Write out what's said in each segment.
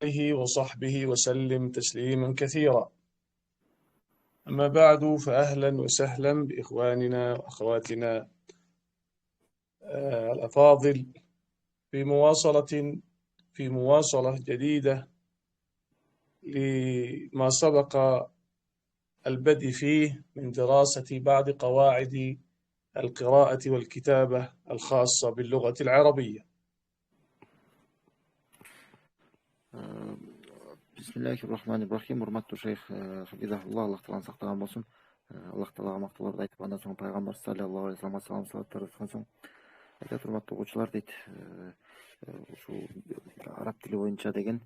آله وصحبه وسلم تسليما كثيرا. أما بعد فأهلا وسهلا بإخواننا وأخواتنا الأفاضل في مواصلة جديدة لما سبق البدء فيه من دراسة بعض قواعد القراءة والكتابة الخاصة باللغة العربية. Bismillahirrahmanirrahim. Урматтуу шейх Хабизахулла, Аллах тааланы сактаган болсун. Аллах таалага мактууларды айтып, андан соң пайгамбар саллаллаху алейхи вассалам салам салаттар өткөн соң айтат, урматтуу окуучулар дейт, ушул араб тили боюнча деген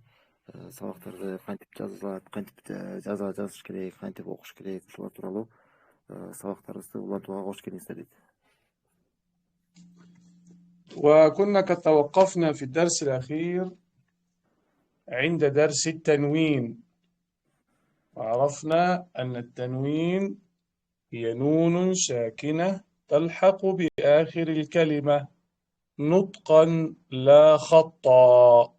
сабактарды кантип жазылат, кантип жазыш керек, кантип окуш керек, ушулар тууралуу сабактарыбызды улантууга кош келиңиздер дейт. وكنا قد توقفنا في الدرس الأخير عند درس التنوين، وعرفنا أن التنوين هي نون ساكنة تلحق بآخر الكلمة نطقا لا خطا.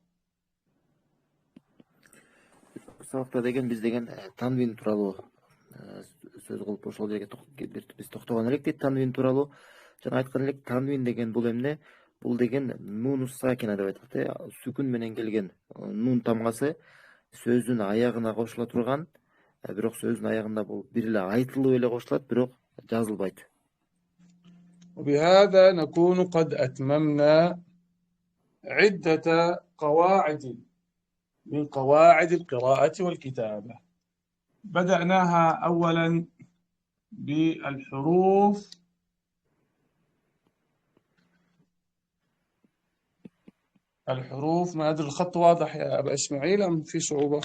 Сабакта деген биз деген танвин тууралуу сөз кылып ошол жерге биз токтогон элек дейт. Танвин тууралуу жана айткан элек, танвин деген бул эмне? Бул деген нунус сакина деп айтат. Сүкүн менен келген нун тамгасы сөздүн аягына кошула турган, бирок сөздүн аягында бул бир эле айтылып эле кошулат, бирок жазылбайт. وبهذا نكون قد أتممنا عدة قواعد من قواعد القراءة والكتابة. بدأناها أولا بالحروف، ما أدري الخط واضح يا أبا إسماعيل أم في صعوبة؟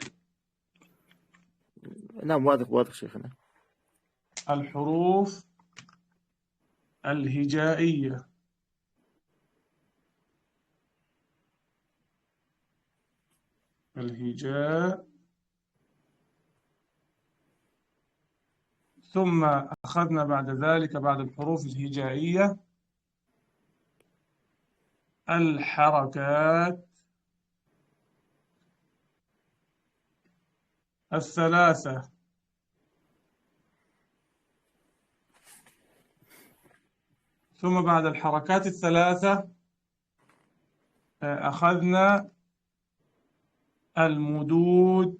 نعم، واضح شيخنا. الحروف الهجائية، الهجاء، ثم أخذنا بعد ذلك بعد الحروف الهجائية الحركات الثلاثة، ثم بعد الحركات الثلاثة أخذنا المدود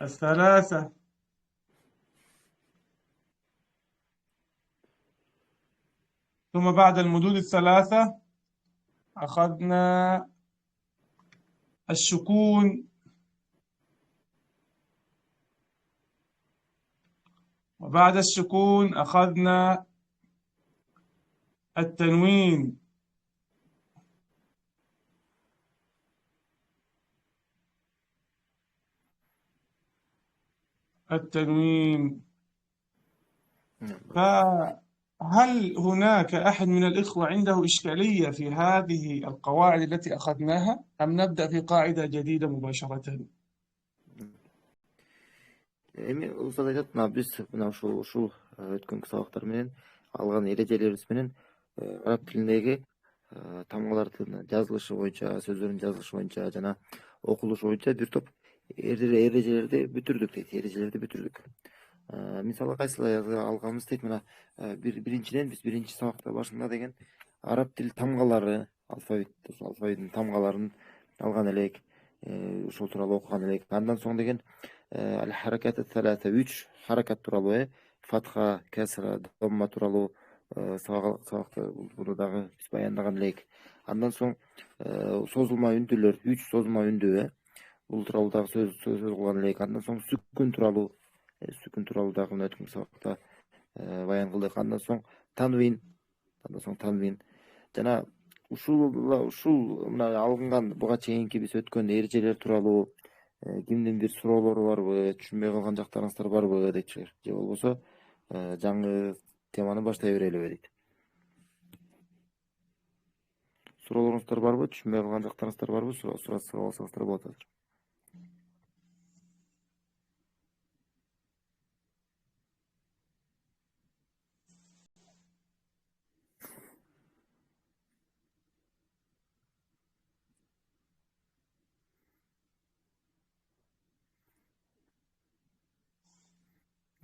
الثلاثة، ثم بعد المدود الثلاثة أخذنا السكون، وبعد السكون أخذنا التنوين، فهل هناك أحد من الإخوة عنده إشكالية في هذه القواعد التي أخذناها أم نبدأ في قاعدة جديدة مباشرة؟ Эми устаз айтат, биз мына ушул өткөнкү сабактар менен алган эрежелерибиз менен араб тилиндеги тамгалардын жазылышы боюнча, сөздөрдүн жазылышы боюнча жана окулушу боюнча бир топ эрежелерди бүтүрдүк. Мисалы кайсылар алганбыз дейт, мына биринчиден биз биринчи сабакта башында деген араб тил тамгалары, алфавиттин тамгаларын алган элек, ошол тууралуу окуган элек. Андан соң деген الحركات الثلاثة 3 حركات тууралуу, фатха, кесра, домма тууралуу сабакта буну дагы биз баяндаган элек. Андан соң созулма үндүлөр, 3 созулма үндү, бул тууралуу дагы сөз кылган элек. Андан соң сүкүн тууралуу дагы өткөн сабакта баян кылдык. Андан соң танвин жана ушул мына алынган буга чейинки биз өткөн эрежелер тууралуу кимдин бир суроолору барбы, түшүнбөй калган жактарыңыздар барбы дейт, же болбосо жаңы теманы баштай берелиби дейт. Суроолоруңуздар барбы, түшүнбөй калган жактарыңыздар барбы? Сурап алсаңыздар болот азыр.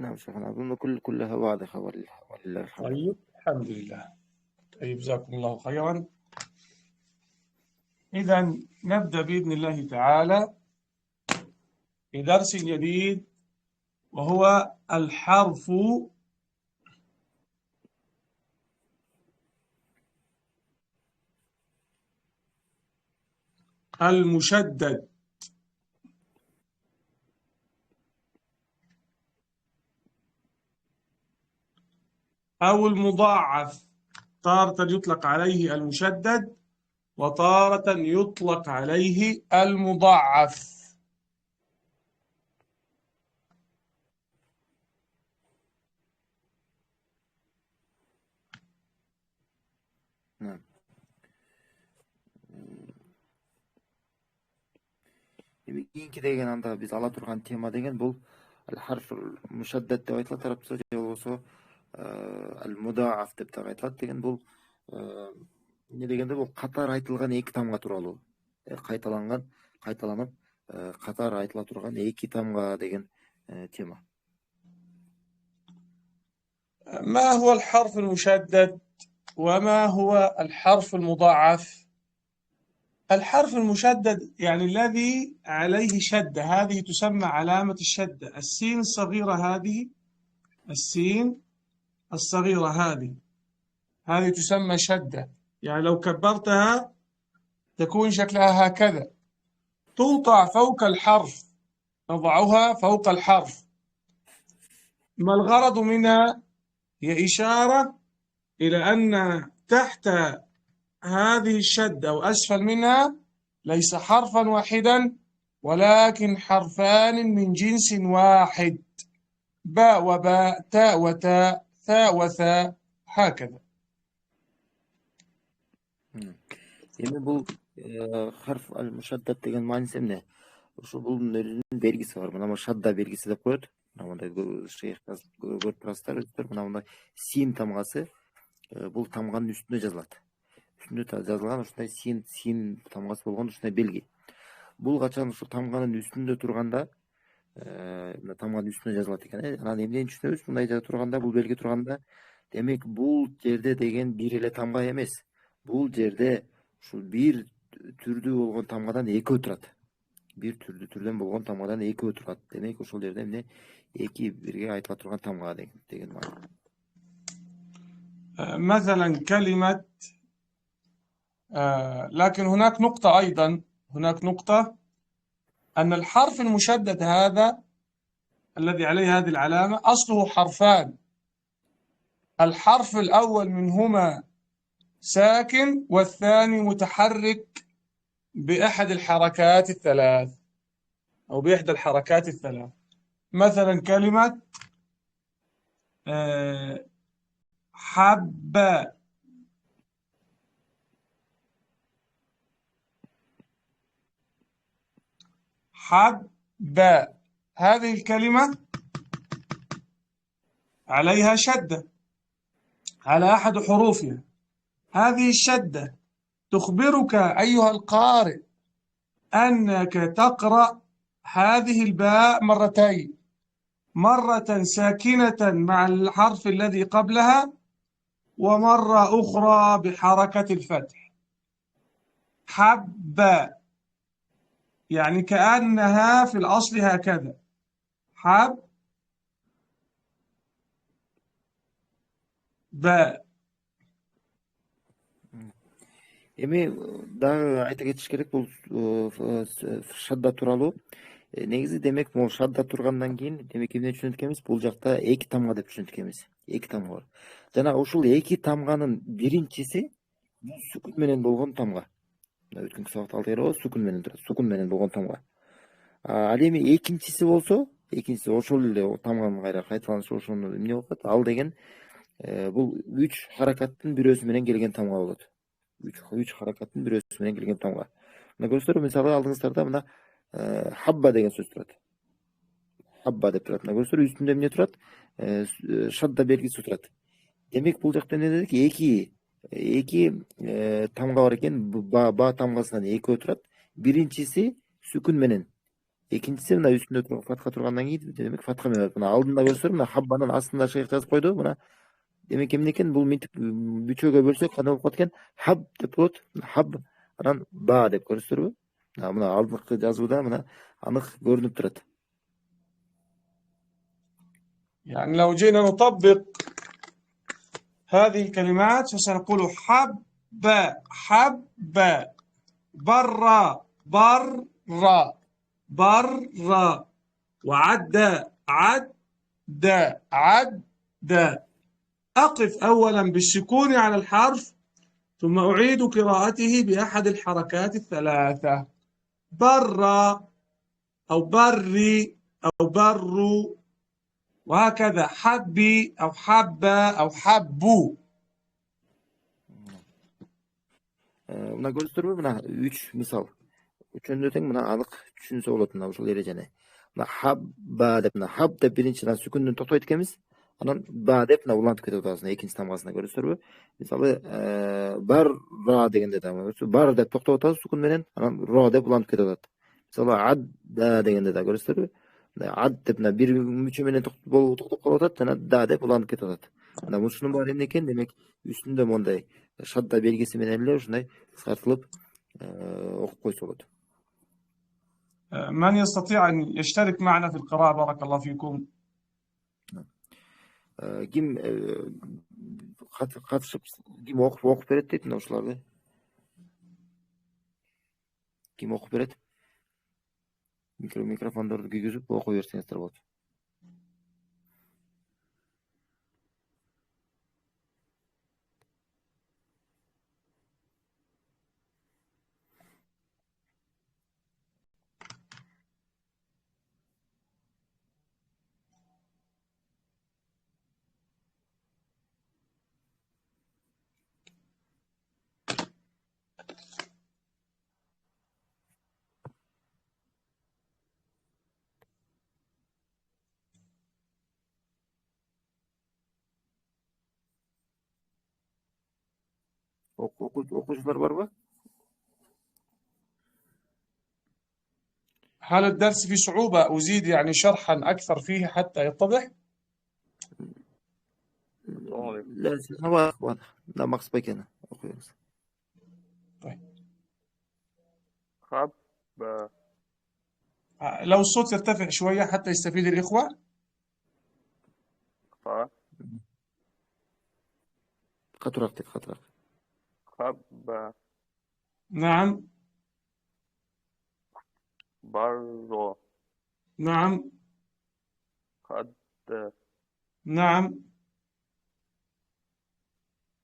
نعم شيخنا، أظن كلها واضحة ولله الحمد. طيب الحمد لله. طيب جزاكم الله خيرا. إذا نبدأ بإذن الله تعالى في درس جديد، وهو الحرف المشدد أو المضاعف. تارة يطلق عليه المشدد، وتارة يطلق عليه المضاعف. نعم. Keyinki деген анда биз ала турган тема деген бул الحرف المشدد деп айтылат арабча, же болбосо المضاعف деп дагы айтылат деген. Бул эмне дегенде бул катар айтылган эки тамга тууралуу, кайталанып катар айтыла турган эки тамга деген тема. ما هو الحرف المشدد وما هو الحرف المضاعف؟ الحرف المشدد يعني الذي عليه شدة، هذه تسمى علامة الشدة. السين الصغيرة هذه، السين الصغيرة هذه تسمى شدة، يعني لو كبرتها تكون شكلها هكذا، توضع فوق الحرف، نضعها فوق الحرف. ما الغرض منها؟ هي إشارة إلى أن تحت هذه الشدة أو أسفل منها ليس حرفا واحدا، ولكن حرفان من جنس واحد، باء وباء، تاء وتاء، ثاء وثاء، هكذا. Эми бул харф ал мушаддат деген мааниси эмне? Ошо бунун өзүнүн белгиси бар. Мына шадда белгиси деп коет. Мына мындай шейх көрүп турасыздар өзүңөр. Мына мындай син тамгасы бул тамганын үстүнө жазылат. Үстүндө жазылган ушундай син тамгасы болгон ушундай белги. Бул качан ушу тамганын үстүндө турганда, мына тамганын үстүнө жазылат экен. Анан эмнени түшүнөбүз? Мындай жаза турганда, бул белги турганда, демек бул жерде деген бир эле тамга эмес. Бул жерде ушул бир түрдүү болгон тамгадан экөө турат. Бир түрдөн болгон тамгадан экөө турат. Демек ошол жерде эмне эки бирге айтыла турган тамга деген маана. مثلا كلمة لكن هناك نقطة أيضا، هناك نقطة أن الحرف المشدد هذا الذي عليه هذه العلامة أصله حرفان، الحرف الأول منهما ساكن والثاني متحرك بأحد الحركات الثلاث أو بإحدى الحركات الثلاث. مثلا كلمة حب، حب، هذه الكلمة عليها شدة على أحد حروفها. هذه الشدة تخبرك أيها القارئ أنك تقرأ هذه الباء مرتين، مرة ساكنة مع الحرف الذي قبلها، ومرة أخرى بحركة الفتح. حب يعني كأنها في الأصل هكذا، حب باء. Эми дагы айта кетиш керек, бул шадда тууралуу. Негизи демек могу шадда тургандан кийин демек эмне түшүнөт экенбиз? Бул жакта эки тамга деп түшүнөт экенбиз. Эки тамга бар. Жана ушул эки тамганын биринчиси бул сукун менен болгон тамга. Мына өткөнкү сабакта алдык эле, сукун менен турат. Сукун менен болгон тамга. Ал эми экинчиси болсо, ошол эле тамганын кайра кайталанышы, ошону эмне болуп калат? Ал деген бул 3 харакаттын бирөөсү менен келген тамга болот. 3 харакаттын бирөөсү менен келген тамга. Мына көрсөңөр, мисалы алдыңыздарда мына хабба деген сөз турат. Хабба деп турат. Мына көрсөңөр, үстүндө эмне турат? Шадда белгиси турат. Демек бул жакта эмне дедик? Эки тамга бар экен. Ба тамгасынан экөө турат. Биринчиси сүкүн менен Экинчиси мына үстүндө фатха тургандан кийин демек фатха менен мына алдында көрсөңөр мына хаббанын астында шейх жазып койду. Мына демек эмне экен бул минтип үчөөгө бөлсөк кандай болуп калат экен? Хаб деп болот. Хаб анан ба деп көрүсүздарбы? Мына алдыңкы жазууда мына анык көрүнүп турат. يعني لو جينا نطبق هذه الكلمات فسنقول حب حب بر بر بر وعد عد أقف أولا بالسكون على الحرف ثم أعيد قراءته بأحد الحركات الثلاثة بر أو بري أو بروا وهكذا حبي أو حبة أو حبوا. Мына көрүсүздарбы? Мына 3 мисал. Үчөндө тең мына анык түшүнсө болот мына ушул эрежени. Мына хабба деп мына хаб деп биринчиден сүкүндөн токтойт экенбиз. Анан ба деп мына улантып кетип атабыз. Экинчи тамгасына көрүсүздарбы? Мисалы бар ра дегенде да бар деп токтоп атабыз сүкүн менен, анан ро деп улантып кетип атат. Мисалы адда дегенде да көрүсүздарбы? Ад деп мына бир мүчө менен токтоп калып атат, анан да деп улантып кетип атат. Мына ушунун баары эмне экен? Демек үстүндө мондай шадда белгиси менен эле ушундай кыскартылып окуп койсо болот. من يستطيع أن يشترك معنا في القراءة بارك الله فيكم؟ Ким катышып ким окуп берет дейт мына ушуларды? Ким окуп берет? Микрофондорду күйгүзүп окуй берсеңиздер болот. Окуучулар барбы? هل الدرس فيه صعوبة أزيد يعني شرحا أكثر فيه حتى يتضح؟ لا واضح لا مقصود بكنا طيب خب لو الصوت يرتفع شوية حتى يستفيد الإخوة. خطرك خب نعم برو نعم قد نعم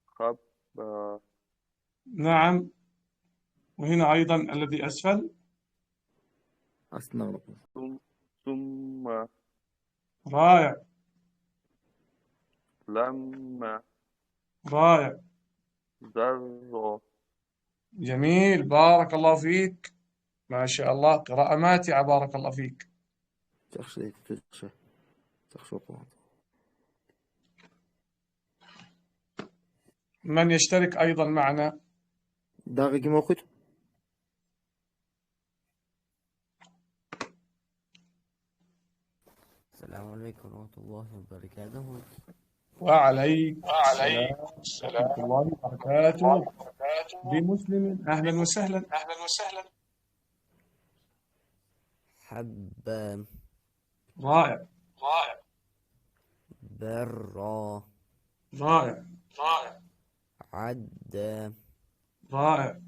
خب نعم. وهنا أيضا الذي أسفل ثم رائع لما رائع ذر جميل بارك الله فيك ما شاء الله قراءة ماتعة بارك الله فيك. من يشترك أيضا معنا؟ داغي كيما وقت السلام عليكم ورحمة الله وبركاته. وعليكم السلام ورحمة الله وبركاته. بمسلم أهلا وسهلا. حب رائع بر رائع عد رائع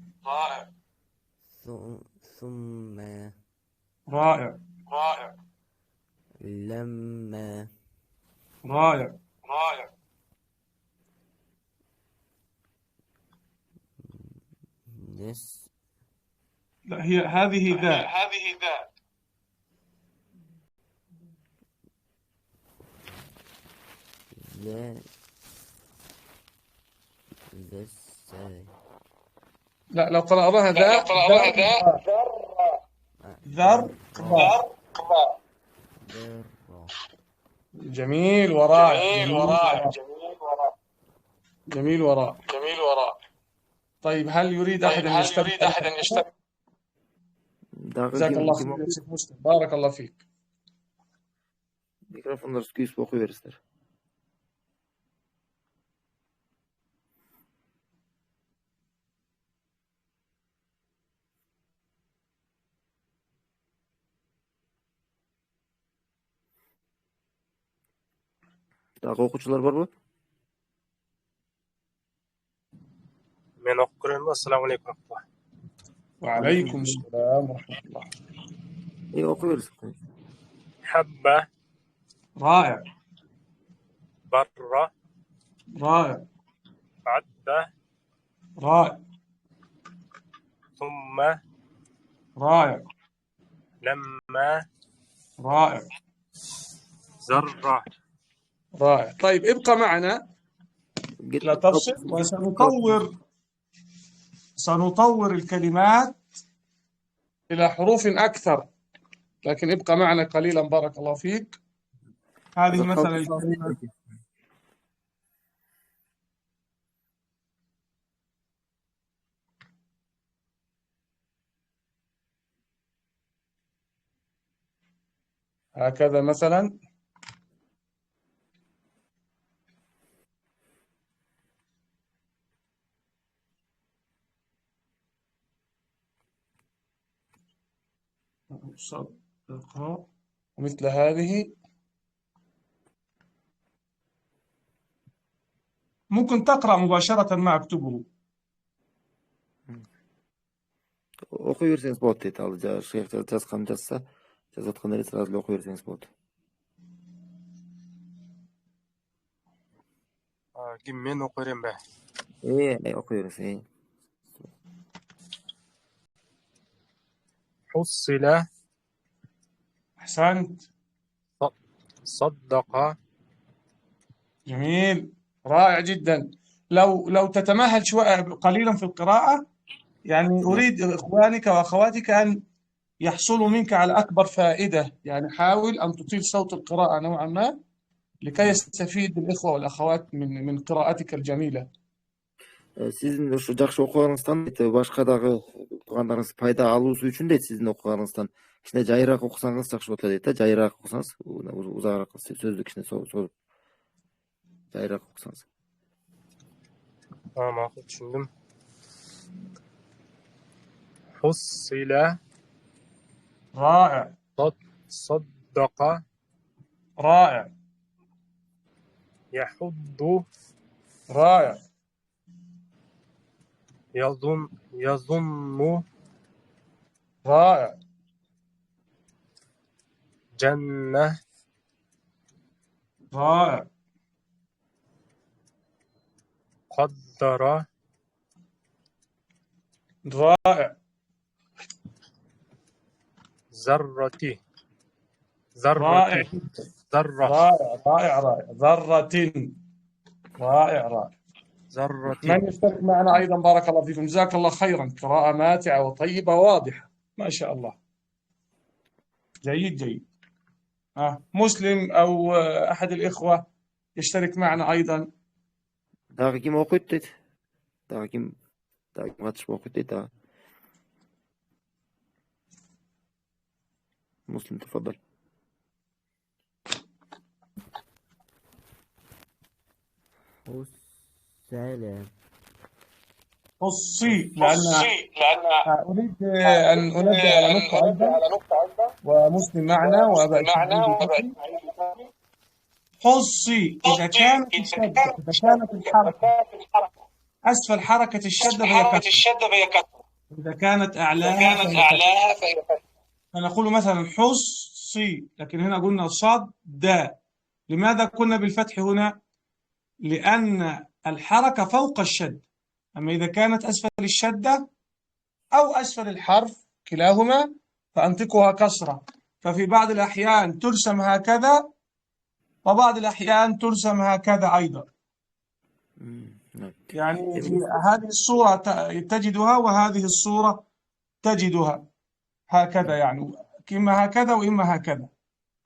ثم رائع لما رائع نس لا هي هذه ذا لا لو قرأناها ذا ذر جميل وراء جميل وراء. طيب هل يريد أحد أن يشترك؟ Дагы جزاك الله ким خير يا شيخ مسلم بارك الله فيك. микрофондорду күйүп окуй бересиздер. Дагы окуучулар барбы? Men o'qib ko'raman. Assalomu alaykum. وعليكم السلام ورحمة الله. Окуй бересиз. Habba, رائع barra, رائع adda, رائع thumma, رائع lamma, رائع zarra. رائع. طيب ابقى معنا لا تفصل، سنطور الكلمات إلى حروف أكثر، لكن ابقى معنا قليلا بارك الله فيك. هذه مثلا الكلمة هكذا مثلا. صدق ومثل هذه. ممكن تقرأ مباشرة ما أكتبه. Окуй берсеңиз болот дейт. Ал шейх жазган жазса, жазып аткан нерсе сразу окуй берсеңиз болот. Men o'qib beraman be. Окуй бересиз. Hussila, أحسنت صدق. جميل رائع جدا. لو تتمهل شوية قليلا في القراءة، يعني أريد إخوانك وأخواتك أن يحصلوا منك على أكبر فائدة. يعني حاول أن تطيل صوت القراءة نوعا ما لكي يستفيد الإخوة والأخوات من قراءتك الجميلة. Сиздин ушу жакшы окуганыңыздан башка дагы окугандарыңыз пайда алуусу үчүн дейт, сиздин окуганыңыздан кичине жайыраак окусаңыз жакшы болот дейт да. Жайыраак окусаңыз, узагыраак сөздү кичине созуп жайыраак окусаңыз. Ma'qul, tushundim. Hussila, رائع صدق, رائع يحض, رائع يظن, رائع جنة, رائع قدر, رائع ذرة, رائع ذرة, رائع رائع رائع ذرة رائع رائع. ذرة. من يشترك معنا أيضا بارك الله فيكم، جزاك الله خيرا. قراءة ماتعة وطيبة واضحة ما شاء الله. جيد جيد. مسلم أو أحد الإخوة يشترك معنا أيضا. Дагы ким окуйт дейт? Дагы ким катышып окуйт дейт? مسلم تفضل. سلام. حصي لأن أريد أن أنبه على نقطة أيضا، ومسلم معنا وأبا حصي إذا كانت الشدة، إذا كانت الحركة أسفل حركة الشدة فهي كسر، إذا كانت أعلاها فهي كسر. فنقول مثلا حصي، لكن هنا قلنا صد دا. لماذا كنا بالفتح هنا؟ لأن الحركة فوق الشد. أما إذا كانت أسفل الشدة أو أسفل الحرف كلاهما فأنطقها كسرة. ففي بعض الأحيان ترسم هكذا وبعض الأحيان ترسم هكذا أيضا. يعني في هذه الصورة تجدها وهذه الصورة تجدها هكذا، يعني إما هكذا وإما هكذا،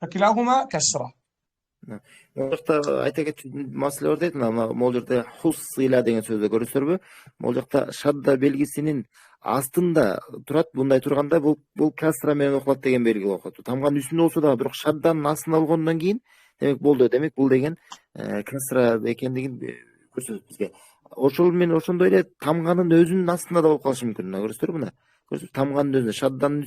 فكلاهما كسرة. Ол жакта айта кетчү маселе бар дейт. Могул жерде хуссила деген сөздү көрүсүзөрбү? Могул жакта шадда белгисинин астында турат, мындай турганда бул касра менен окулат деген белги болуп калат. Тамганын үстүндө болсо дагы бирок шадданын астына болгондон кийин демек болду. Демек бул деген касра экендигин көрсөтөт бизге. Ошол менен ошондой эле тамганын өзүнүн астында да болуп калышы мүмкүн. Мына көрөсүздөр мына. Көрсөтүп тамганын өзүндө шадданын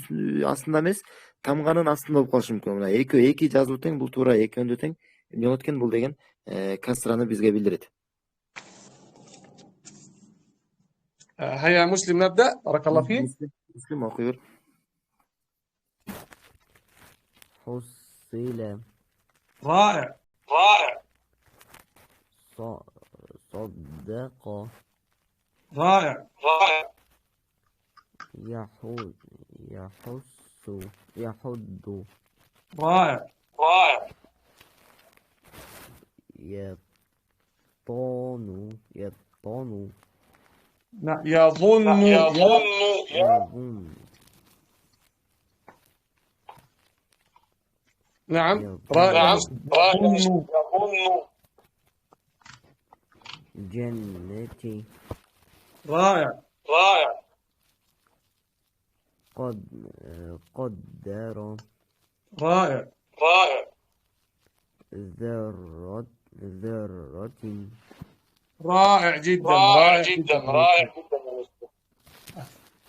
астында эмес, тамганын астында болуп калышы мүмкүн. Мына эки жазылып тең, бул туура экөөндө тең. Эмне болот экен? Бул деген касраны бизге билдирет. هيا مسلم نبدأ بارك الله فيك. مسلم окуй бер. حصل رائع. صدق رائع. يحد رائع. يطن يظن. نعم رائع. يظن. جنتي رائع. قدر رائع. ذرة رائع جدا.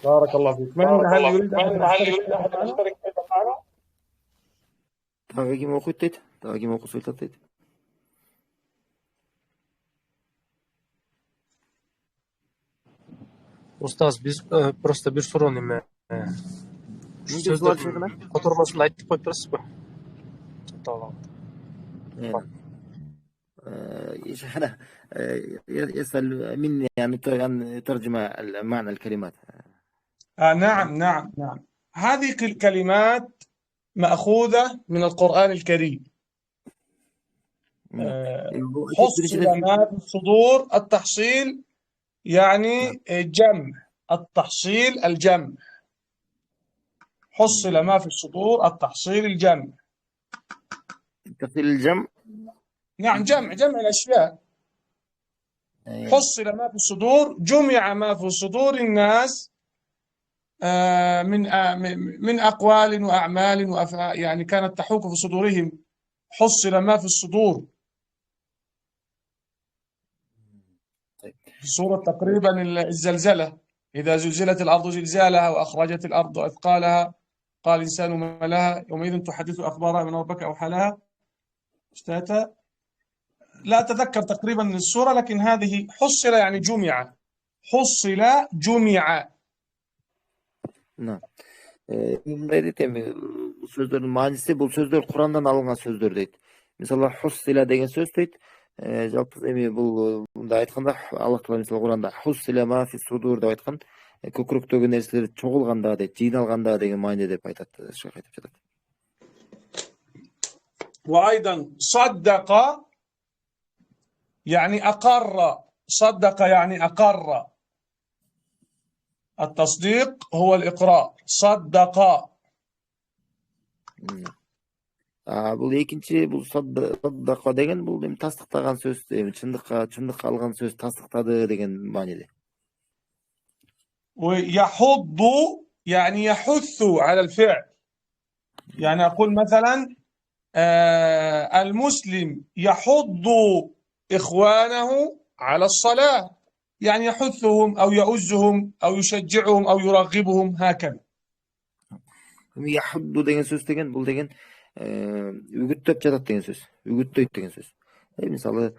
بارك الله فيك. هل يريد أحد يشترك معنا؟ Дагы ким окуйт дейт? Дагы ким окуп айтат дейт? Устаз, биз просто бир суроо неме котормасын айтып коюп турасызбы? أنا يسأل مني يعني أن ترجم معنى الكلمات. نعم. هذه الكلمات مأخوذة من القرآن الكريم. حصل ما في الصدور التحصيل يعني جمع. التحصيل الجمع. حصل ما في الصدور التحصيل الجمع. تحصيل الجمع. نعم جمع الأشياء. حصل ما في الصدور، جمع ما في صدور الناس من أقوال وأعمال وأفعال، يعني كانت تحوك في صدورهم. حصل ما في الصدور. في سورة تقريبا الزلزلة، إذا زلزلت الأرض زلزالها وأخرجت الأرض أثقالها قال الإنسان ما لها يومئذ تحدث أخبارها من ربك أوحى لها. لا أتذكر تقريبا السورة، لكن هذه حصل يعني جمع. حصل جمع. نعم. Мындай дейт эми сөздөрдүн мааниси бул сөздөр Курандан алынган сөздөр дейт. Мисалы хуссила деген сөз дейт. Жалпы эми бул мындай айтканда Аллах Таала мисалы Куранда хуссила ма фи судур деп айткан, көкүрөктөгү нерселер чогулганда дейт, жыйналганда деген мааниде деп айтат. Ошо айтып жатат. وأيضا صدق يعني أقر. صدق يعني أقر. التصديق هو الإقرار. صدق. Бул экинчи, бул саддака деген бул эми тастыктаган сөз, эми чындыкка алган сөз тастыктады деген мааниде. ويحض يعني يحث على الفعل. يعني أقول مثلا المسلم يحض إخوانه على الصلاة، يعني يحثهم أو يؤزهم أو يشجعهم أو يرغبهم هكذا. يحض деген сөз деген бул деген үгүттөп жатат деген сөз. Үгүттөйт деген сөз. Мисалы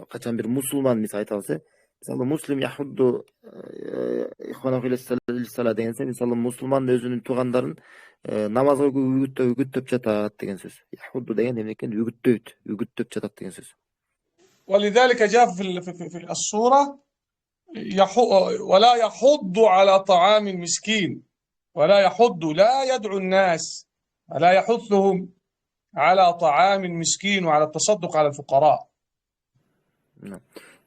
качан бир мусулман мисалы айта алса, мисалы муслим яхудду ихванаху ил-сала деген сөз, мисалы мусулман өзүнүн туугандарын намазга үгүттөп жатат деген сөз. Яхудду деген эмне экен? Үгүттөп жатат деген сөз. ولذلك جاء في السورة ولا يحض على طعام المسكين. ولا يحض لا يدعو الناس ولا يحثهم على طعام المسكين وعلى التصدق على الفقراء.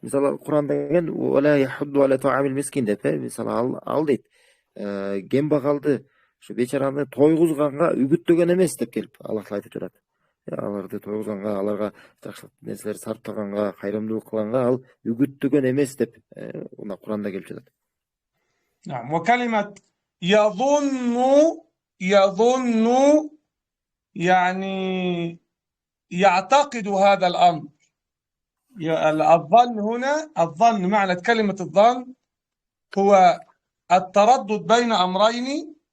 Misal Kur'an'da gen ولا يحض على طعام المسكين деп, misal al дейт. Кембагалды, şu бечараны тойгузганга үгүттөгөн эмес деп келип Аллах айтып жатат. аларды тойгузганга, аларга жакшылык нерселер сарптаганга, кайрымдуулук кылганга ал үгүттөгөн эмес деп мына Куранда келип жатат. نعم. وكلمة يظن يعني يعتقد هذا الأمر. الظن هنا، الظن معنى كلمة الظن هو التردد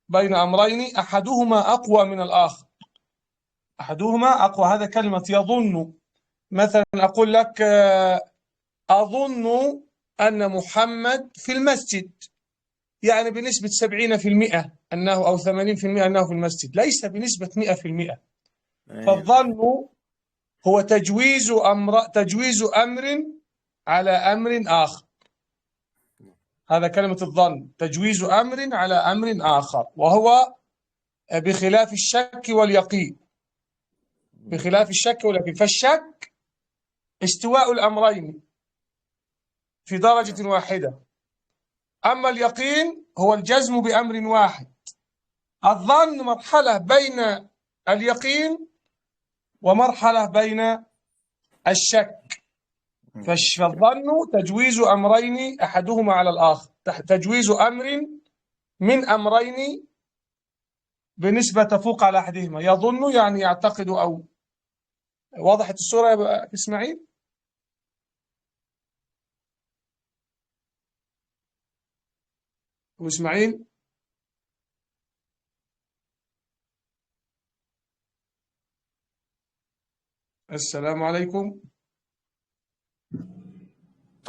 بين أمرين أحدهما أقوى من الآخر. أحدهما أقوى، هذا كلمة يظن. مثلا أقول لك أظن أن محمد في المسجد، يعني بنسبة 70% أنه أو 80% أنه في المسجد، ليس بنسبة 100%. فالظن هو تجويز أمر على أمر آخر. هذا كلمة الظن، تجويز أمر على أمر آخر، وهو بخلاف الشك واليقين. بخلاف الشك واليقين. فالشك استواء الأمرين في درجة واحدة، أما اليقين هو الجزم بأمر واحد. الظن مرحلة بين اليقين ومرحلة بين الشك. فالظن تجويز أمرين أحدهما على الآخر، تجويز أمر من أمرين بنسبة تفوق على أحدهما. يظن يعني يعتقد. أو وضحت الصورة يا إسماعيل؟ وإسماعيل السلام عليكم.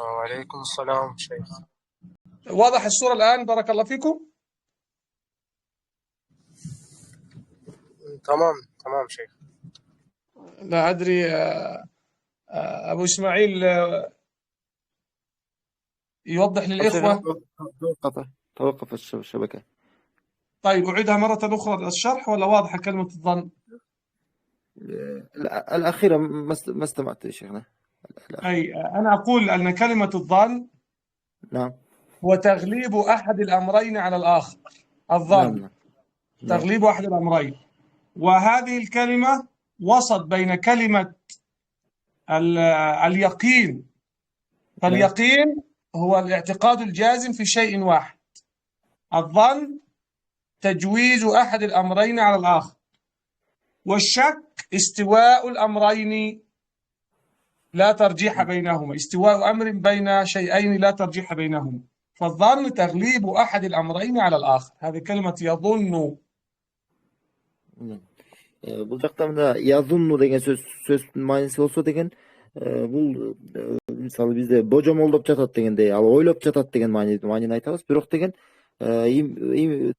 وعليكم السلام شيخ. واضح الصورة الآن؟ بارك الله فيكم. تمام شيخ. لا أدري أبو إسماعيل يوضح للإخوة. توقف الشبكة. طيب أعيدها مرة أخرى الشرح ولا واضحة كلمة الظن؟ الأخيرة ما استمعت يا شيخنا. أي أنا أقول أن كلمة الظن نعم هو تغليب أحد الأمرين على الآخر. الظن نعم. تغليب أحد الأمرين. وهذه الكلمة وسط بين كلمة اليقين. فاليقين هو الاعتقاد الجازم في شيء واحد. الظن تجويز أحد الأمرين على الآخر. والشك استواء الأمرين لا ترجيح بينهما، استواء أمر بين شيئين لا ترجيح بينهما. فالظن تغليب أحد الأمرين على الآخر. هذه كلمة يظن. Бул жакта мына язунну деген сөздүн мааниси болсо деген бул мисалы бизде божомолдоп жатат дегендей, ал ойлоп жатат деген маанини айтабыз. Бирок деген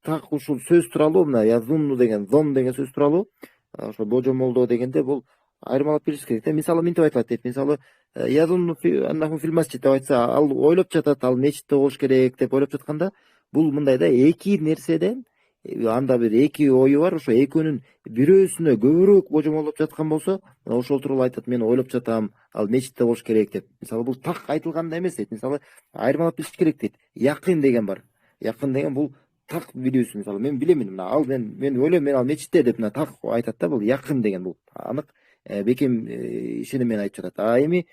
так ушул сөз тууралуу, мына язунну деген, зон деген сөз тууралуу ошо божомолдоо дегенде бул айырмалап билиш керек да. Мисалы мынтип айтылат дейт. Мисалы язунну аннаху фил масжид деп айтса, ал ойлоп жатат, ал мечитте болуш керек деп ойлоп жатканда, бул мындай да, эки нерседен анда бир эки ою бар, ошо экөөнүн бирөөсүнө көбүрөөк божомолдоп жаткан болсо, ошол тууралуу айтат, мен ойлоп жатам, ал мечитте болуш керек деп. Мисалы бул так айтылганда эмес дейт. Мисалы айырмалап билиш керек дейт. Якын деген бар. Якын деген бул так билүүсү. Мисалы мен билемин, мына ал мен ойлойм, мен ал мечитте деп мына так айтат да, бул якын деген, бул анык бекем ишеним менен айтып жатат. А эми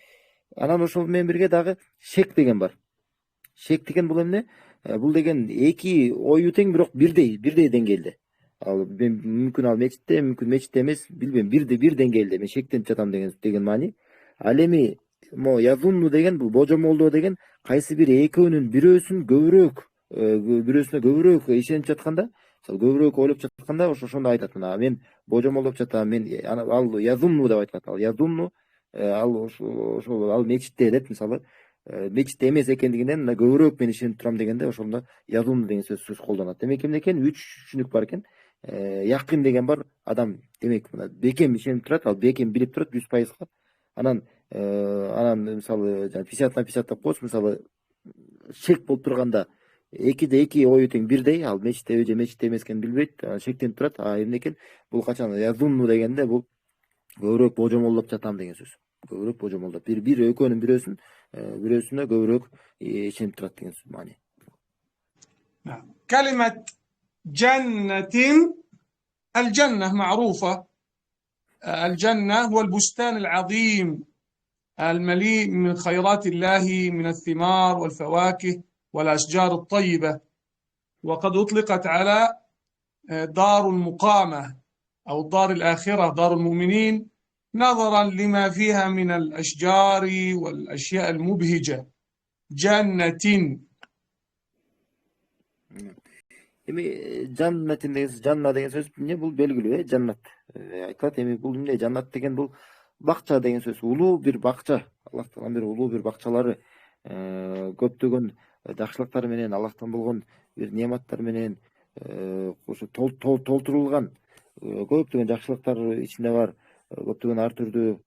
анан ошол менен бирге дагы шек деген бар. Шек деген бул эмне? Бул деген эки ою тең, бирок бирдей деңгээлде. Ал мүмкүн ал мечитте, мүмкүн мечитте эмес, билбейм, бир деңгээлде мен шектенип жатам деген маани. Ал эми мо язунну деген, бул божомолдоо деген, кайсы бир экөөнүн бирөөсүнө көбүрөөк ишенип жатканда, көбүрөөк ойлоп жатканда, ошондо айтат, мына мен божомолдоп жатам, мен ал язунну деп айтат. Ал язунну ал ошол ал мечитте деп, мисалы мечитте эмес экендигинен мына көбүрөөк мен ишенип турам дегенде, ошондо язунну деген сөз колдонот. Демек эмне экен? 3 түшүнүк бар экен. Якын деген бар, адам демек мына бекем ишенип турат, ал бекем билип турат 100%. Анан мисалы 50/50 деп коебуз. Мисалы шек болуп турганда экиде эки ою тең бирдей, ал мечитте же мечитте эмес экенин билбейт, шектенип турат. А эмне экен? Бул качан язунну дегенде бул көбүрөөк божомолдоп жатам деген сөз. Көбүрөөк божомолдоп, бир экөөнүн бирөөсүнө көбүрөөк ишенип турат деген маани. كلمة جنة، الجنة معروفة الجنة هو البستان العظيم المليء من خيرات الله من الثمار والفواكه والأشجار الطيبة، وقد أطلقت على دار المقامة أو الدار الآخرة دار المؤمنين نظرا لما فيها من الأشجار والأشياء المبهجة. جنة. Эми жаннатин деген сөз, жанна деген сөз эмне? Бул белгилүү, жаннат. Айтылат эми бул эмне? Жаннат деген бул бакча деген сөз. Улуу бир бакча. Аллах тааланын бир улуу бир бакчалары, көптөгөн жакшылыктар менен, Аллахтан болгон бир нематтар менен ошо толтурулган көптөгөн жакшылыктар ичинде бар. Көптөгөн ар түрдүү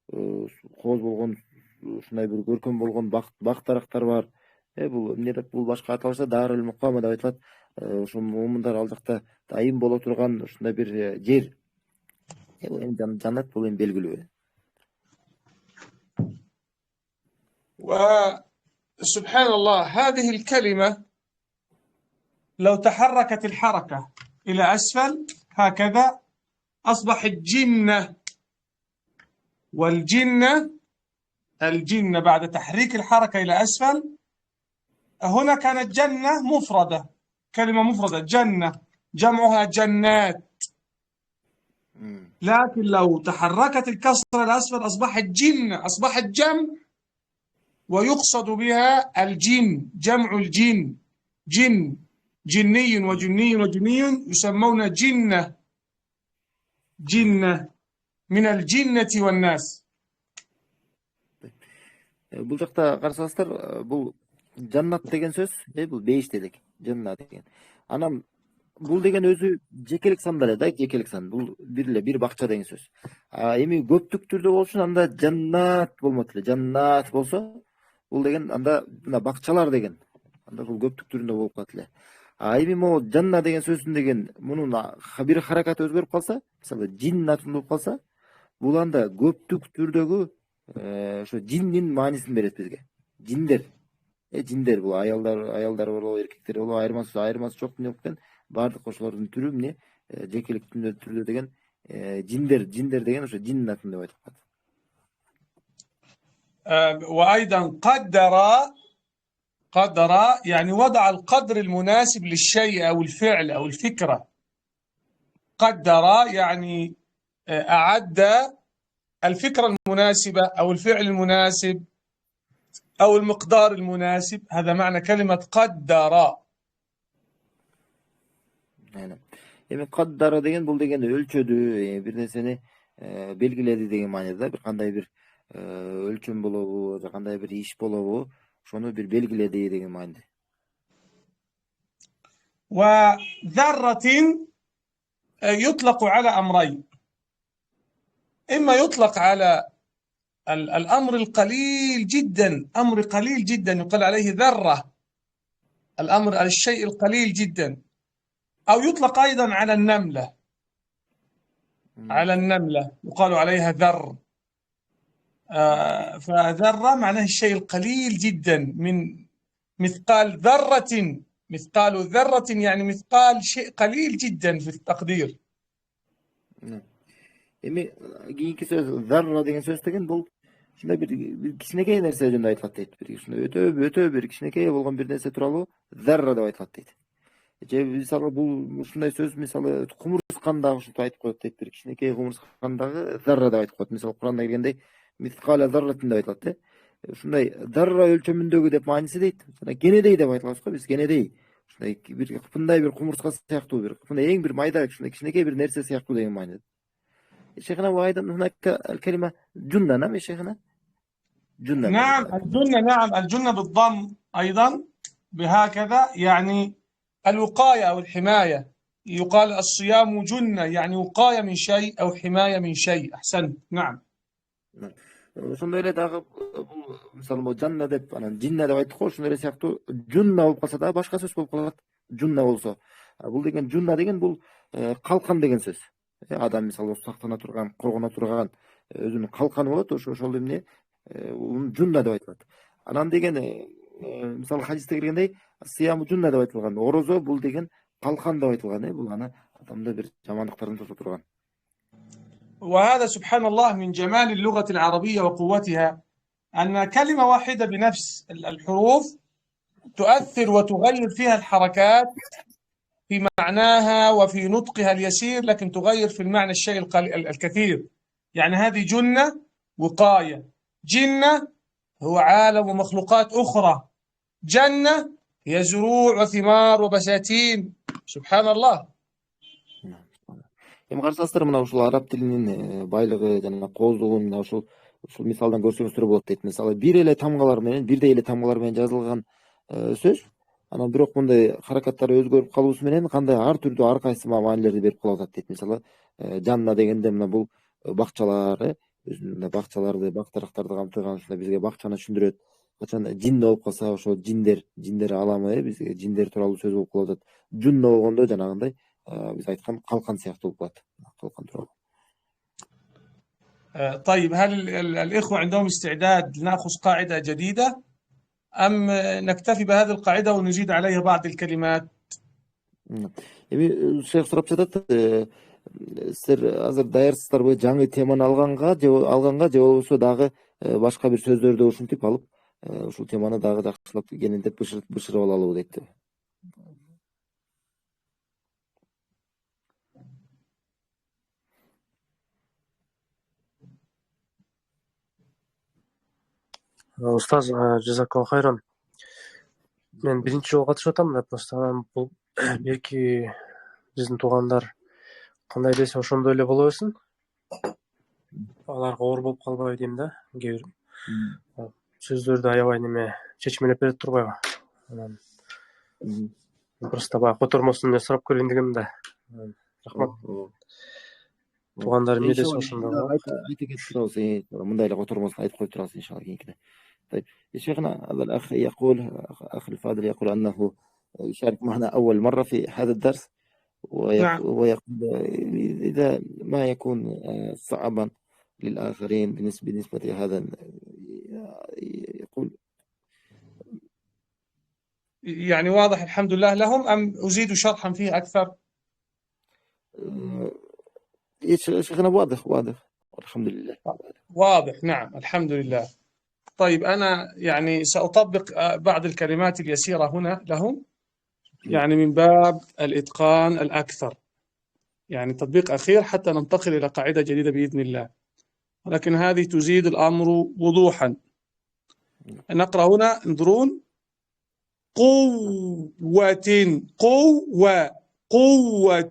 кооз болгон, ушундай бир көркөм болгон бак-дарактар бар. Бул эмне деп бул башка аталышта Дарул Мукама деп айтылат. Ошо муумундар ал жакта дайым боло турган ушундай бир жер. Бул эми жаннат бул эми белгилүү. وسبحان الله هذه الكلمة لو تحركت الحركة إلى أسفل هكذا أصبحت جنة، والجنة الجنة بعد تحريك الحركة إلى أسفل هنا كانت جنة مفردة، كلمة مفردة جنة، جمعها جنات، لكن لو تحركت الكسرة إلى أسفل أصبحت جنة، أصبحت جمع ويقصد بها الجن، جمع الجن، جن، جني وجني وجني يسمون جنة، جنة من الجنة والناس. Бул жакта карасаңыздар, бул жаннат деген сөз, бул бейиш дедик, жанна деген. Анан бул деген өзү жекелик сан эле да, жекелик сан. Бул бир бакча деген сөз. Эми көптүк түрдө болсун анда жаннат болмот эле. Жаннат болсо, бул деген анда мына бакчалар деген. Анда бул көптүк түрүндө болуп калат эле. Эми могу жанна деген сөздүн деген мунун бир харакаты өзгөрүп калса, мисалы жиннатун болуп калса, бул анда көптүк түрдөгү ошо жиндин маанисин берет бизге. Жиндер. Жиндер бул аялдар болобу, эркектер болобу, айырмасы жок менен баардык ошолордун түрү эмне? Жекелик түрдө деген жиндер деген ошо жиннатын деп айтып калат. وأيضا قدر يعني وضع القدر المناسب للشيء أو الفعل أو الفكرة. قدر يعني أعد الفكرة المناسبة أو الفعل المناسب أو المقدار المناسب، هذا معنى كلمة قدر. Эми каддара деген бул деген өлчөдү, бир нерсени белгиледи деген мааниде, бир кандай бир өлчөм болобу, же кандай бир иш болобу, ошону бир белгиледи деген мааниде. وذرة يطلق على أمرين، إما يطلق على الأمر القليل جدا، أمر قليل جدا يقال عليه ذرة، الأمر على الشيء القليل جدا، أو يطلق أيضا على النملة، على النملة يقال عليها ذر. فذرة معناه الشيء القليل جدا، من مثقال ذرة، مثقال ذرة يعني مثقال شيء قليل جدا في التقدير. Эми кийинки сөз зарра деген сөз деген бул ушундай бир кичинекей нерсе жөнүндө айтылат дейт. Бир ушундай өтө бир кичинекей болгон бир нерсе тууралуу зарра деп айтылат дейт. Же мисалы бул ушундай сөз мисалы кумурскандагы ушинтип айтып коет дейт. Бир кичинекей кумурскандагы зарра деп айтып коет. Мисалы Куранда келгендей мithqala зарратин деп айтылат да. Ушундай зарра өлчөмүндөгү деп мааниси дейт. Жана кенедей деп айтылат го, биз кенедей. Ушундай бир кыпындай бир кумурска сыяктуу, бир кыпындай эң бир майда ушундай кичинекей бир нерсе сыяктуу деген мааниде. شيخنا وأيضا هناك الكلمة جنة، نعم يا شيخنا؟ جنة. نعم الجنة، نعم الجنة بالضم أيضا بهكذا، يعني الوقاية أو الحماية. يقال الصيام جنة، يعني وقاية من شيء أو حماية من شيء. أحسنت. نعم. ошондой эле дагы бул мисалы могу жанна деп анан жинна деп айттык го, ошондой эле сыяктуу жунна болуп калса дагы башка сөз болуп калат. Жунна болсо, бул деген жунна деген бул калкан деген сөз. Адам мисалы сактана турган, коргоно турган өзүнүн калканы болот, ошол эмне жунна деп айтылат. Анан деген мисалы хадисте келгендей сыяму жунна деп айтылган. Орозо бул деген калкан деп айтылган, бул аны адамды бир жамандыктардан тосо турган. وهذا سبحان الله من جمال اللغة العربية وقوتها، أن كلمة واحدة بنفس الحروف تؤثر وتغير فيها الحركات في معناها وفي نطقها اليسير، لكن تغير في المعنى الشيء الكثير. يعني هذه جنة وقاية، جنة هو عالم ومخلوقات أخرى، جنة هي زروع وثمار وبساتين. سبحان الله. Эми карасаңыздар мына ушул араб тилинин байлыгы жана кооздугун мына ушул мисалдан көрсөңүздөр болот дейт. Мисалы бир эле тамгалар менен, бирдей эле тамгалар менен жазылган сөз, анан бирок мындай харакаттары өзгөрүп калуусу менен кандай ар түрдүү ар кайсы маанилерди берип кала атат дейт. Мисалы жанна дегенде мына бул бакчалар, өзүнүн бакчаларды, бак-дарактарды камтыган, ушундай бизге бакчаны түшүндүрөт. Качан жин болуп калса ошо жиндер аламы, бизге жиндер тууралуу сөз болуп калып атат. Жунно болгондо жанагындай биз айткан калкан сыяктуу болуп калат. Калкан тууралуу. طيب، هل الإخوة عندهم استعداد لنأخذ قاعدة جديدة أم نكتفي بهذه القاعدة ونزيد عليها بعض الكلمات؟ Эми шейх сурап жатат, силер азыр даярсыздарбы жаңы теманы алганга же болбосо дагы башка бир сөздөрдү ушинтип алып, ушул теманы дагы жакшылап кененирээк бышырып алалыбы дейт. Устаз, жазакаллаху хайран. Мен биринчи жолу катышып атам да, просто анан бул берки биздин туугандар кандай десе ошондой эле боло берсин. Аларга оор болуп калбай дейм да. Кээ бир сөздөрдү аябай неме чечмелеп берип турбайбы. Анан просто баягы котормосун сурап көрөйүн дегем да. Рахмат. Туугандар эмне десе ошондо. Айтып кетип турабыз, мындай эле котормосун айтып коюп турабыз иншалла кийинкиде. طيب يا شيخنا، هذا الأخ يقول، أخ الفاضل يقول أنه يشارك معنا أول مرة في هذا الدرس، نعم. ويقول إذا ما يكون صعبا للآخرين بالنسبة لهذا، يقول يعني واضح الحمد لله لهم أم أزيد شرحا فيه أكثر؟ يا شيخنا واضح والحمد لله. واضح، نعم الحمد لله. طيب، أنا يعني سأطبق بعض الكلمات اليسيرة هنا لهم، يعني من باب الإتقان الأكثر، يعني تطبيق أخير حتى ننتقل إلى قاعدة جديدة بإذن الله، ولكن هذه تزيد الأمر وضوحا. نقرأ هنا، انظرون: قوة، قوة،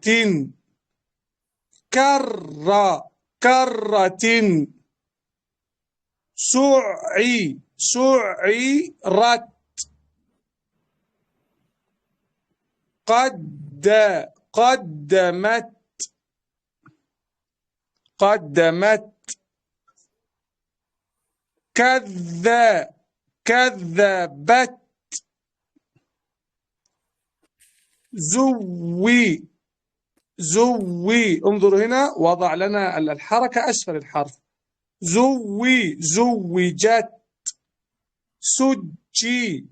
كرة، سعيرت، قدمت، كذبت، زوي. انظروا هنا، وضع لنا الحركة أسفل الحرف. زوجت، سجرت،